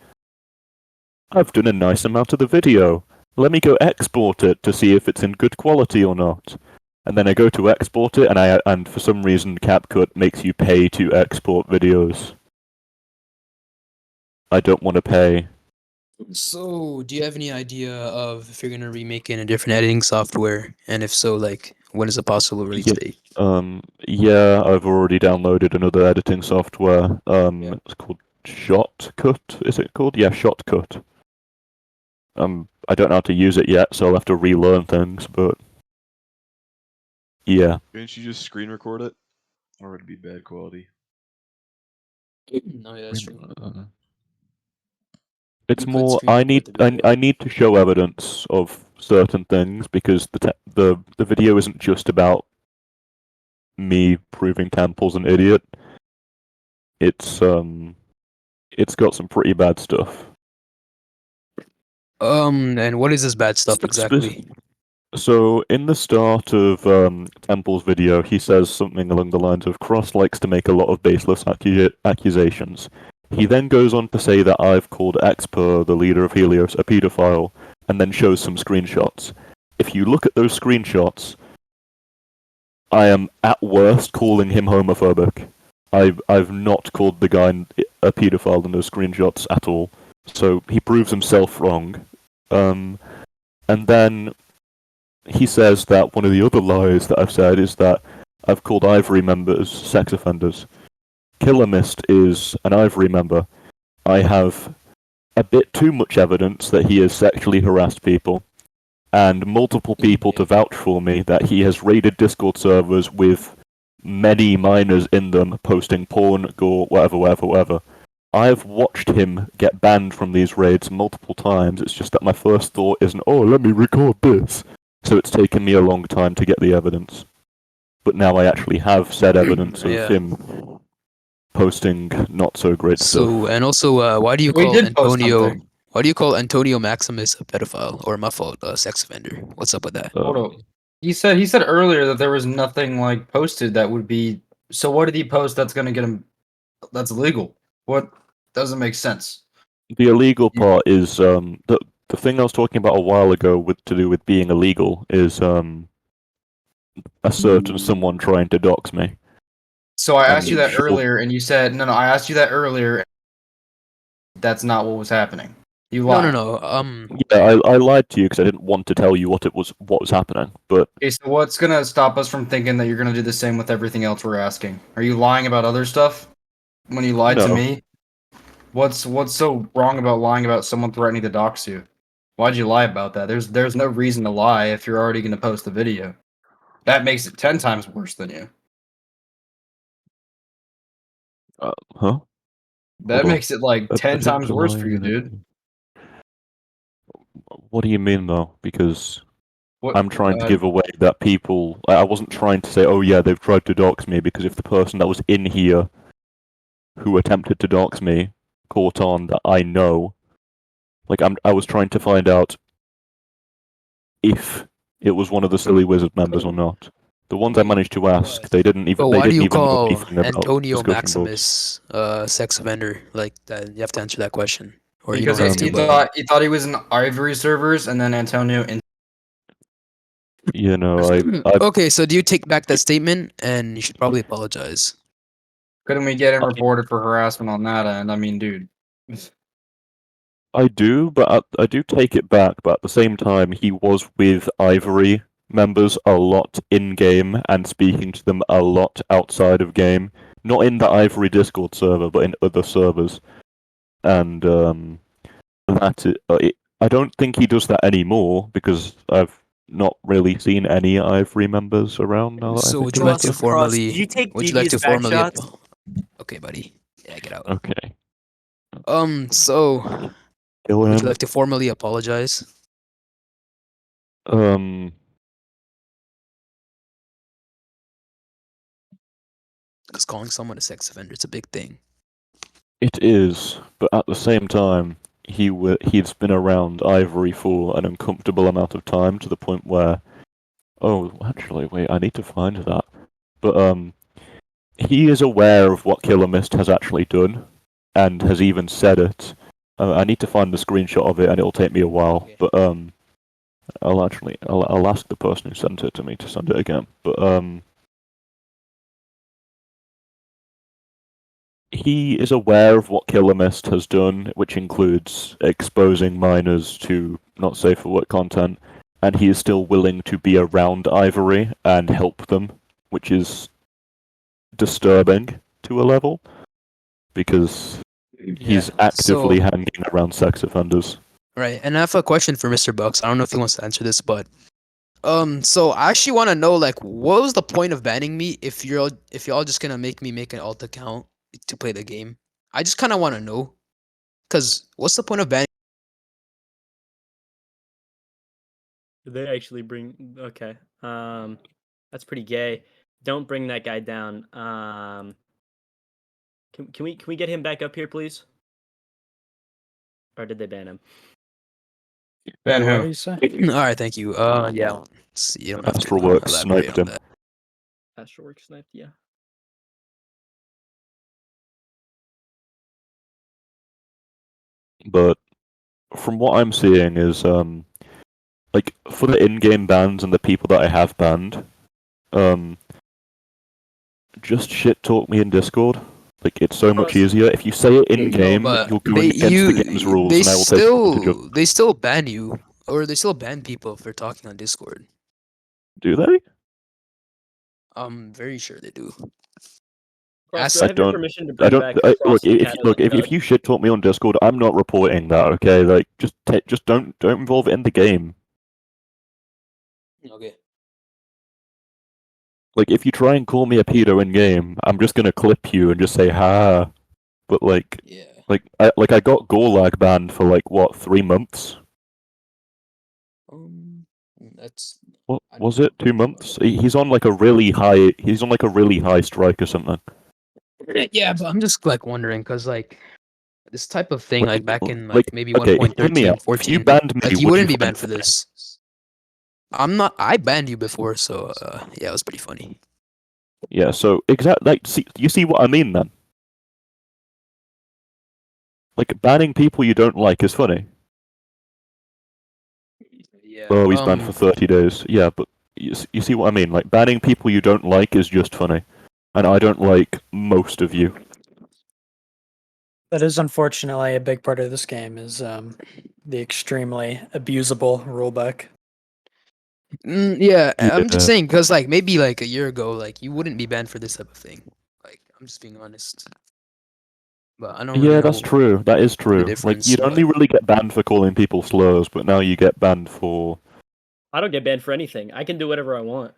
I've done a nice amount of the video. Let me go export it to see if it's in good quality or not. And then I go to export it, and for some reason CapCut makes you pay to export videos. I don't want to pay. So, do you have any idea of if you're gonna remake it in a different editing software? And if so, like, when is a possible release Yeah. date? Yeah, I've already downloaded another editing software. Yeah. It's called Shotcut. Is it called? Yeah, Shotcut. I don't know how to use it yet, so I'll have to relearn things. But yeah, Couldn't you just screen record it? Or would it be bad quality? No, yeah, that's true. it's You could more. screen I record need. the video. I need to show evidence of certain things because the video isn't just about me proving Temple's an idiot. It's got some pretty bad stuff. And what is this bad stuff Spe- exactly? So in the start of Temple's video, he says something along the lines of Cross likes to make a lot of baseless accusations. He then goes on to say that I've called Exper, the leader of Helios, a pedophile, and then shows some screenshots. If you look at those screenshots, I am at worst calling him homophobic. I've not called the guy a pedophile in those screenshots at all. So he proves himself wrong. And then he says that one of the other lies that I've said is that I've called Ivory members sex offenders. Killer Mist is an Ivory member. I have a bit too much evidence that he has sexually harassed people, and multiple people to vouch for me that he has raided Discord servers with many minors in them posting porn, gore, whatever. I've watched him get banned from these raids multiple times. It's just that my first thought isn't, oh, let me record this. So it's taken me a long time to get the evidence. But now I actually have said evidence of Yeah. him posting not so great So, stuff. and also, why do you We call did post Antonio? something. Why do you call Antonio Maximus a pedophile or my fault, a sex offender? What's up with that? Hold on. He said earlier that there was nothing like posted that would be. So what did he post that's gonna get him? That's illegal. What doesn't make sense? The illegal part is the thing I was talking about a while ago to do with being illegal is a certain someone trying to dox me. So I asked you that Sure. earlier, and you said no. I asked you that earlier. That's not what was happening. You No, lied. no. Yeah, I lied to you because I didn't want to tell you what was happening. But Okay, so what's gonna stop us from thinking that you're gonna do the same with everything else we're asking? Are you lying about other stuff when you lied to No. me? What's so wrong about lying about someone threatening to dox you? Why'd you lie about that? There's no reason to lie if you're already gonna post the video. That makes it 10 times worse than you. huh? That Hold on. makes it like 10 times worse for you, dude. What do you mean though? Because What? I'm trying to give away that people. I wasn't trying to say, oh yeah, they've tried to dox me, because if the person that was in here who attempted to dox me caught on that I know, like I was trying to find out if it was one of the Silly Wizard members or not. The ones I managed to ask, they didn't even But they why do didn't you even know call anything about Antonio discussion boards. Maximus sex offender? Like that, you have to answer that question. Or you Because don't have he to, but thought he was in Ivory servers, and then Antonio. You know, I okay. So do you take back that statement? And you should probably apologize. Couldn't we get him Okay. reported for harassment on that end? I mean, dude. I do, but I do take it back. But at the same time, he was with Ivory members a lot in game and speaking to them a lot outside of game. Not in the Ivory Discord server, but in other servers. And I don't think he does that anymore because I've not really seen any Ivory members around now that I So think would you about like to it. formally? Do you take Would you like devious to formally? backshots? Okay, buddy. Yeah, get out. Okay, So kill would you him. like to formally apologize? Because calling someone a sex offender, it's a big thing. It is, but at the same time, he's been around Ivory for an uncomfortable amount of time to the point where, oh, actually, wait, I need to find that. But he is aware of what Killer Mist has actually done, and has even said it. I need to find the screenshot of it, and it'll take me a while. Okay. But I'll ask the person who sent it to me to send it again. But he is aware of what Killer Mist has done, which includes exposing minors to not safe for work content, and he is still willing to be around Ivory and help them, which is disturbing to a level, because he's actively hanging around sex offenders. Right, and I have a question for Mr. Bucks. I don't know if he wants to answer this, but so I actually want to know, like, what was the point of banning me if y'all just gonna make me make an alt account to play the game? I just kind of want to know, cause what's the point of banning? Did they actually bring? Okay. That's pretty gay. Don't bring that guy down. Can we get him back up here, please? Or did they ban him? Ben What who? do you say? All right, thank you. Yeah, let's see, you don't have to Astralworks elaborate sniped on him. that. Astralworks sniped, yeah. But from what I'm seeing is, like, for the in-game bans and the people that I have banned, just shit talk me in Discord. Like, it's so much easier. If you say it in game, But you're going against the game's rules, and I will take advantage of. they still ban you, or they still ban people for talking on Discord. Do they? I'm very sure they do. Cross, Ask- do I have your don't- permission to I bring don't. back Look, Cross the if cat look, out of the if you shit talk me on Discord, I'm not reporting that. Okay, like, just don't involve it in the game. Okay. Like, if you try and call me a pedo in game, I'm just gonna clip you and just say ha. But like, Yeah. I got Golag banned for like what 3 months. That's. What I was don't it? 2 months? He's on like a really high. He's on like a really high strike or something. Yeah, but I'm just like wondering, cause like this type of thing, like back in like, like maybe okay, hear me 1.13, out. If 14, you banned me, like you would wouldn't you be banned find for funny? this. I'm not. I banned you before, so yeah, it was pretty funny. Yeah. So like, you see what I mean then? Like, banning people you don't like is funny. Yeah. Oh, he's banned for 30 days. Yeah, but you see what I mean? Like, banning people you don't like is just funny. And I don't like most of you. That is unfortunately a big part of this game is the extremely abusable rulebook. Yeah, I'm just Yeah. saying, cause like maybe like a year ago, like you wouldn't be banned for this type of thing. Like I'm just being honest. But I don't really Yeah, know that's true. That is the true. Like, difference. you'd only really get banned for calling people slurs, but now you get banned for. I don't get banned for anything. I can do whatever I want.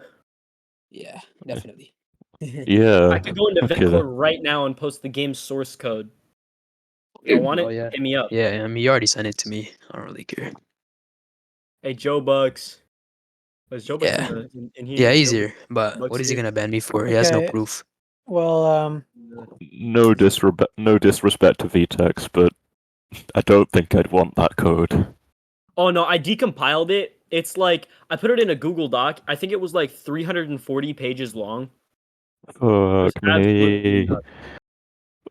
Yeah, definitely. Yeah. I could go into Okay, Vetcore then. right now and post the game's source code. You want it? Oh yeah. Hit me up. Yeah, I mean you already sent it to me. I don't really care. Hey, Joe Bucks. Was Joe Bucks Yeah. in here? Yeah, Joe easier. But Bucks what is he here? gonna ban me for? He has no Okay. proof. Well, No disrespect to VTEX, but I don't think I'd want that code. Oh no, I decompiled it. It's like I put it in a Google Doc. I think it was like 340 pages long. It was Fuck absolutely me. nuts.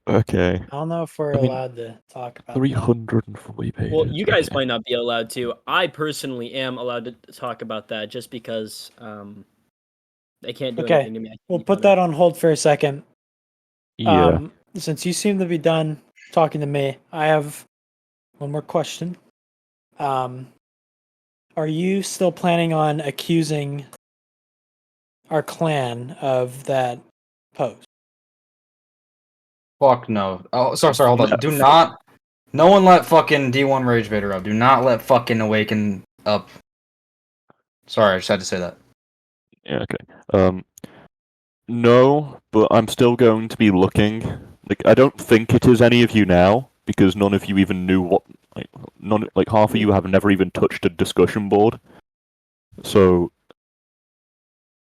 Okay. I don't know if we're I mean, allowed to talk about that. 340 pages. Well, you guys okay. might not be allowed to. I personally am allowed to talk about that just because they can't do Okay, anything to me. I can we'll make put fun of. that on hold for a second. Yeah. Since you seem to be done talking to me, I have one more question. Are you still planning on accusing our clan of that post? Fuck no. Oh, sorry, hold on. Yeah, Do not. No one let fucking D1 Rage Vader up. Do not let fucking Awaken up. Sorry, I just had to say that. Yeah, okay. No, but I'm still going to be looking. Like, I don't think it is any of you now, because none of you even knew what. Like half of you have never even touched a discussion board. So,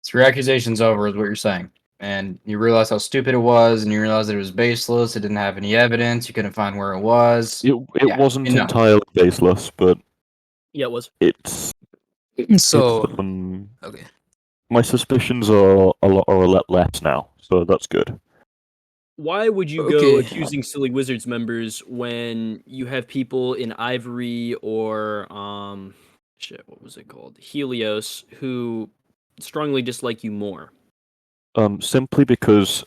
So your accusation's over, is what you're saying. And you realize how stupid it was, and you realize that it was baseless, it didn't have any evidence, you couldn't find where it was. it Yeah, wasn't you know. entirely baseless, but Yeah, it was. it's. So It's, okay. my suspicions are a lot less now, so that's good. Why would you go Okay. accusing Silly Wizards members when you have people in Ivory or what was it called? Helios who strongly dislike you more? Simply because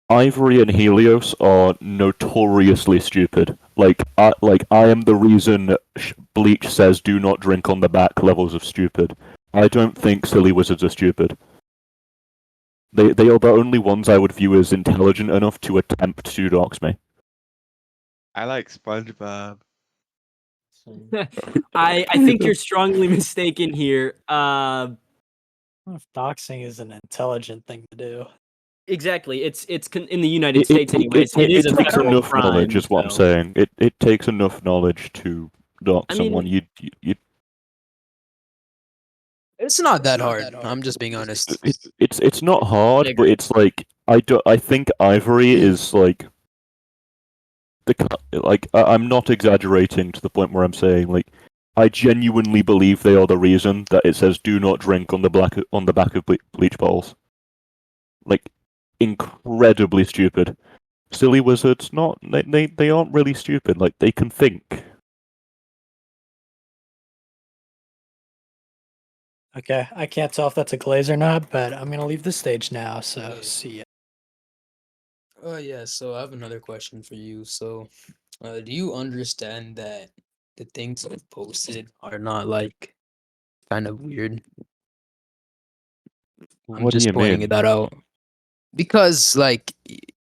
Ivory and Helios are notoriously stupid. Like I am the reason Bleach says do not drink on the back levels of stupid. I don't think Silly Wizards are stupid. They are the only ones I would view as intelligent enough to attempt to dox me. I like SpongeBob. I think you're strongly mistaken here. I don't know if doxing is an intelligent thing to do. Exactly. It's in the United States, anyways. It is a takes federal enough crime. knowledge, is what I'm so- saying. It takes enough knowledge to dox I mean- someone. You It's not that hard. I'm just being honest. it's not hard, I but agree. it's like I think Ivory is like I'm not exaggerating to the point where I'm saying like I genuinely believe they are the reason that it says do not drink on the back of bleach bowls. Like incredibly stupid. Silly Wizards not they aren't really stupid. Like they can think. Okay, I can't tell if that's a glaze or not, but I'm gonna leave the stage now. So see ya. Oh yeah, so I have another question for you. So, do you understand that the things I've posted are not like kind of weird? I'm What do just you pointing mean? that out because like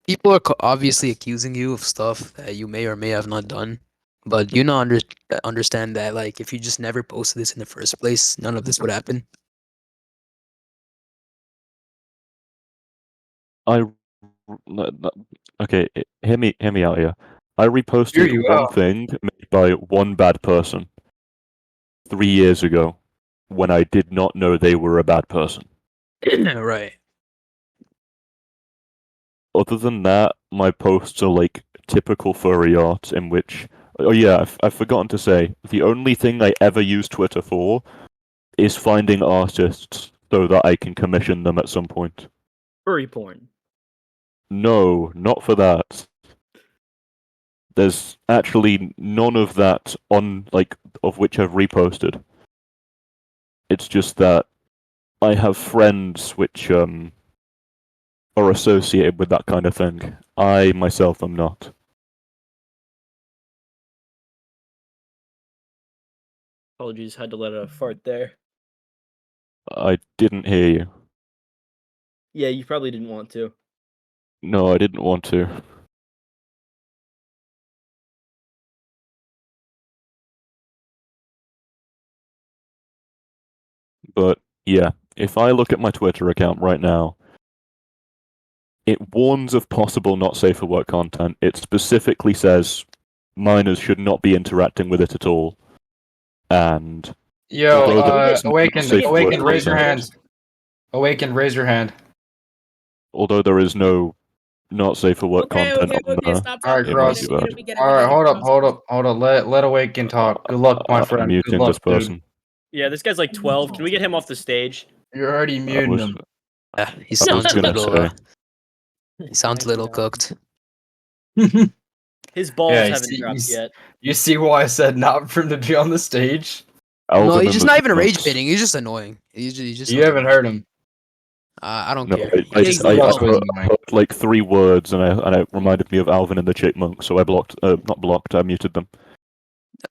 people are obviously accusing you of stuff that you may or may have not done, but you not understand that like if you just never posted this in the first place, none of this would happen. Okay, hear me out here. I reposted you one out. thing made by one bad person 3 years ago when I did not know they were a bad person. Right. Other than that, my posts are like typical furry art in which. Oh yeah, I've forgotten to say the only thing I ever use Twitter for is finding artists so that I can commission them at some point. Furry porn. No, not for that. There's actually none of that on of which I've reposted. It's just that I have friends which are associated with that kind of thing. I myself am not. Apologies, had to let out a fart there. I didn't hear you. Yeah, you probably didn't want to. No, I didn't want to. But yeah, if I look at my Twitter account right now, it warns of possible not safe for work content. It specifically says minors should not be interacting with it at all. And Yo, although there is no Awakened, safe for work Awakened, raise your content, hands. Awakened, raise your hand. although there is no not safe for work content on there, Stop All right, talking. it might Cross. be bad. All right, hold up. Let Awaken talk. Good luck, my I'm friend. Good muting luck, this person. dude. Yeah, this guy's like 12. Can we get him off the stage? You're already I muting was him. Yeah, he I was sounds a gonna little. say. He sounds a little cooked. His balls Yeah, haven't dropped yet. You see why I said not for him to be on the stage? No, Alvin he's and just the not even rage Chipmunks. baiting. He's just annoying. He's just You haven't heard him. I don't No, care. I, He's just Yeah, I, he's I, annoying. heard, I heard like 3 words, and it reminded me of Alvin and the Chipmunks, so I not blocked, I muted them.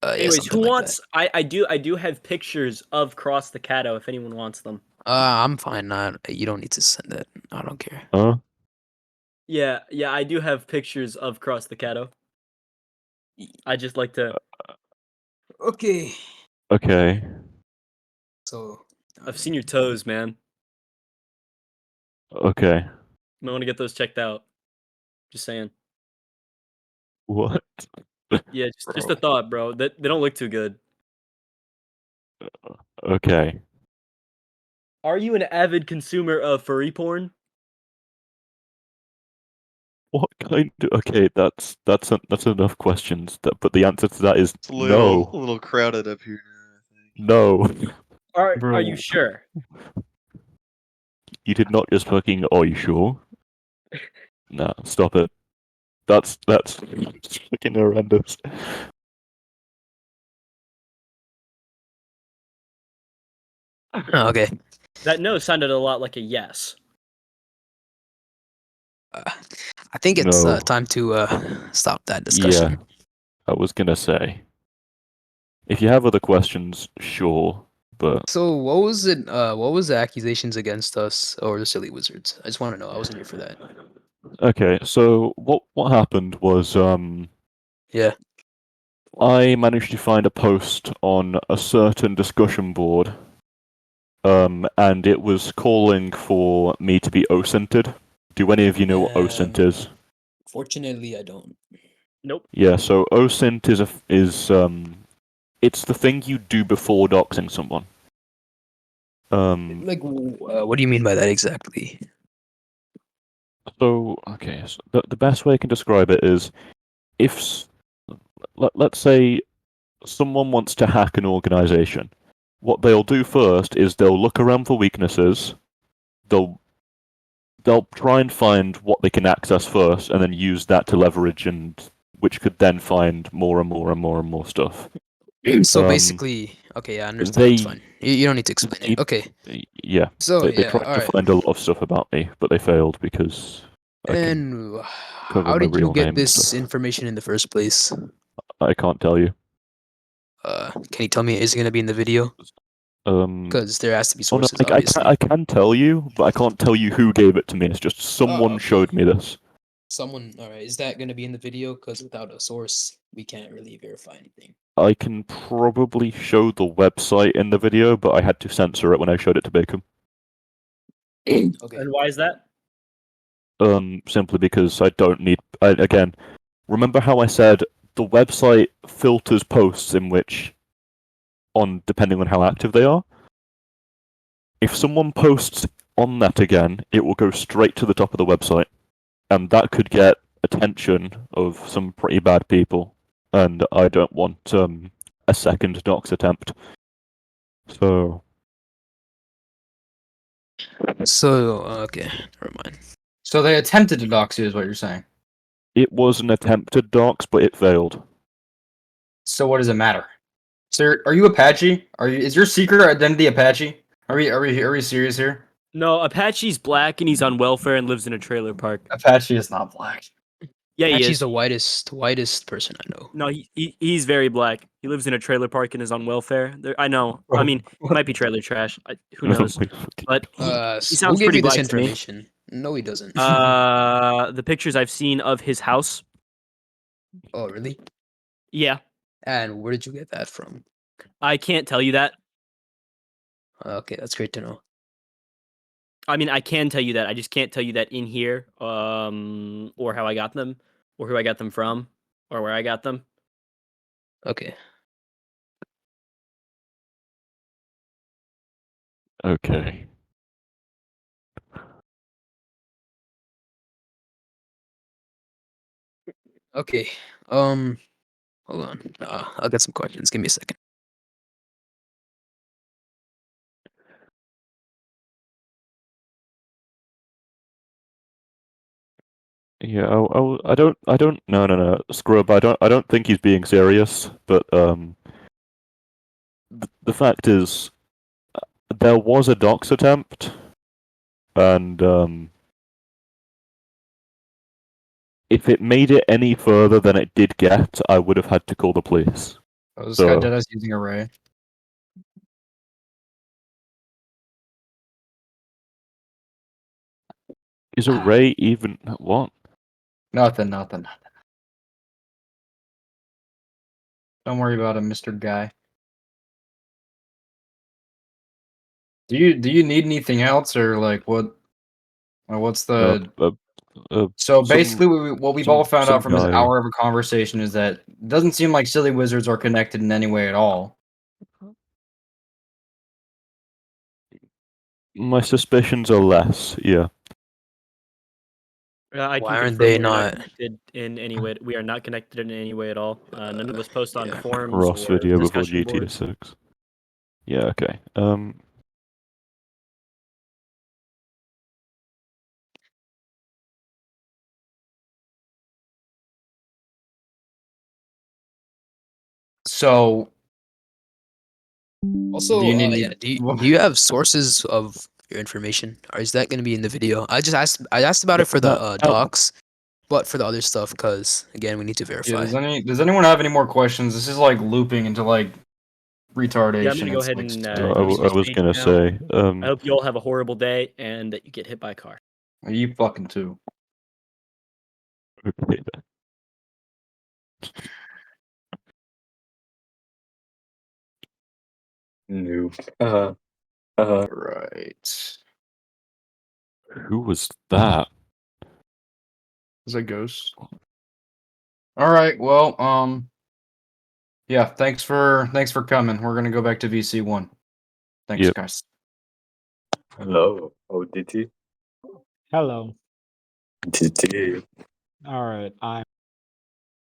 Yeah, Anyways, something who like wants? I do have pictures of Cross the Cato if anyone wants them. that. I'm fine. You don't need to send that. I don't care. Huh? Yeah, I do have pictures of Cross the Cato. I just like to. Okay. Okay. So. I've seen your toes, man. Okay. I want to get those checked out. Just saying. What? Yeah, just a thought, bro. That they don't look too good. Okay. Are you an avid consumer of furry porn? What kind of... Okay, that's enough questions, but the answer to that is It's a little no. crowded up here now, I think. No. Are Bro. you sure? You did not just fucking... Are you sure? Nah, stop it. That's fucking horrendous. Okay. That no sounded a lot like a yes. I think it's No. time to stop that discussion. Yeah, I was gonna say. If you have other questions, sure, but So what was it? What was the accusations against us or the silly wizards? I just want to know. I wasn't here for that. okay. So what happened was Yeah. I managed to find a post on a certain discussion board, and it was calling for me to be OSINTed. Do any of you know what OSINT is? Fortunately, I don't. Nope. Yeah. So OSINT is it's the thing you do before doxing someone. Like, what do you mean by that exactly? So, okay, so the best way I can describe it is if, let's say, someone wants to hack an organization, what they'll do first is they'll look around for weaknesses, they'll try and find what they can access first, and then use that to leverage, and which could then find more and more and more and more stuff. So Um, basically, okay, I understand. they- It's fine. You don't need to explain you- it. Okay. Yeah, So they yeah, tried all to right. find a lot of stuff about me, but they failed because I can And cover how my did you real get name and this stuff. information in the first place? I can't tell you. Can you tell me? Is it gonna be in the video? Because there has to be Oh no, sources, obviously. I can tell you, but I can't tell you who gave it to me. It's just someone okay. showed me this. Someone, all right. Is that gonna be in the video? Because without a source, we can't really verify anything. I can probably show the website in the video, but I had to censor it when I showed it to Bacon. Okay. And why is that? Simply because I don't need. Again, remember how I said the website filters posts in which, depending on how active they are. If someone posts on that again, it will go straight to the top of the website, and that could get attention of some pretty bad people. And I don't want a second dox attempt. So Okay, never mind. So they attempted to dox you, is what you're saying. it was an attempted dox, but it failed. So what does it matter? Sir, are you Apache? Is your secret identity Apache? Are we serious here? No, Apache's black and he's on welfare and lives in a trailer park. Apache is not black. Yeah, he She's is. the whitest person I know. No, he's very black. He lives in a trailer park and is on welfare. I know. I mean, it might be trailer trash. Who knows? But he Who sounds gave pretty you this black to me. information? No, he doesn't. The pictures I've seen of his house. Oh, really? Yeah, And where did you get that from? I can't tell you that. Okay, that's great to know. I mean, I can tell you that. I just can't tell you that in here, or how I got them, or who I got them from, or where I got them. Okay. Okay. Okay. Hold on. I'll get some questions. Give me a second. Yeah, I don't, no, Scrub, I don't think he's being serious, but, the fact is, there was a dox attempt, and, if it made it any further than it did get, I would have had to call the police. Oh, this guy So- Deadass using a ray. Is a ray even, what? Nothing. Don't worry about him, Mr. Guy. Do you need anything else, or like what? Or what's the? So some- basically, what we've all found some out from this guy- hour of a conversation is that it doesn't seem like silly wizards are connected in any way at all. My suspicions are less, yeah. I Why can aren't confirm they we are not not? connected in any way. We are not connected in any way at all. None of us post on Yeah. forums Ross or video before discussion GTA boards. 6. Yeah, okay. So Also, do you need yeah, do you have sources of your information, or is that going to be in the video? I asked about it for the docs, but for the other stuff, because again, we need to Yeah, verify. does anyone have any more questions? This is like looping into like retardation. Yeah, I'm gonna go It's, ahead like, and stupid. I was gonna now. say, I hope you all have a horrible day and that you get hit by a car. You fucking too. okay then. No. Right. Who was that? Is a ghost? All right. Well, yeah. Thanks for coming. We're gonna go back to VC1. Thanks, Yep. guys. Hello, ODT. Hello. DT. All right. I'm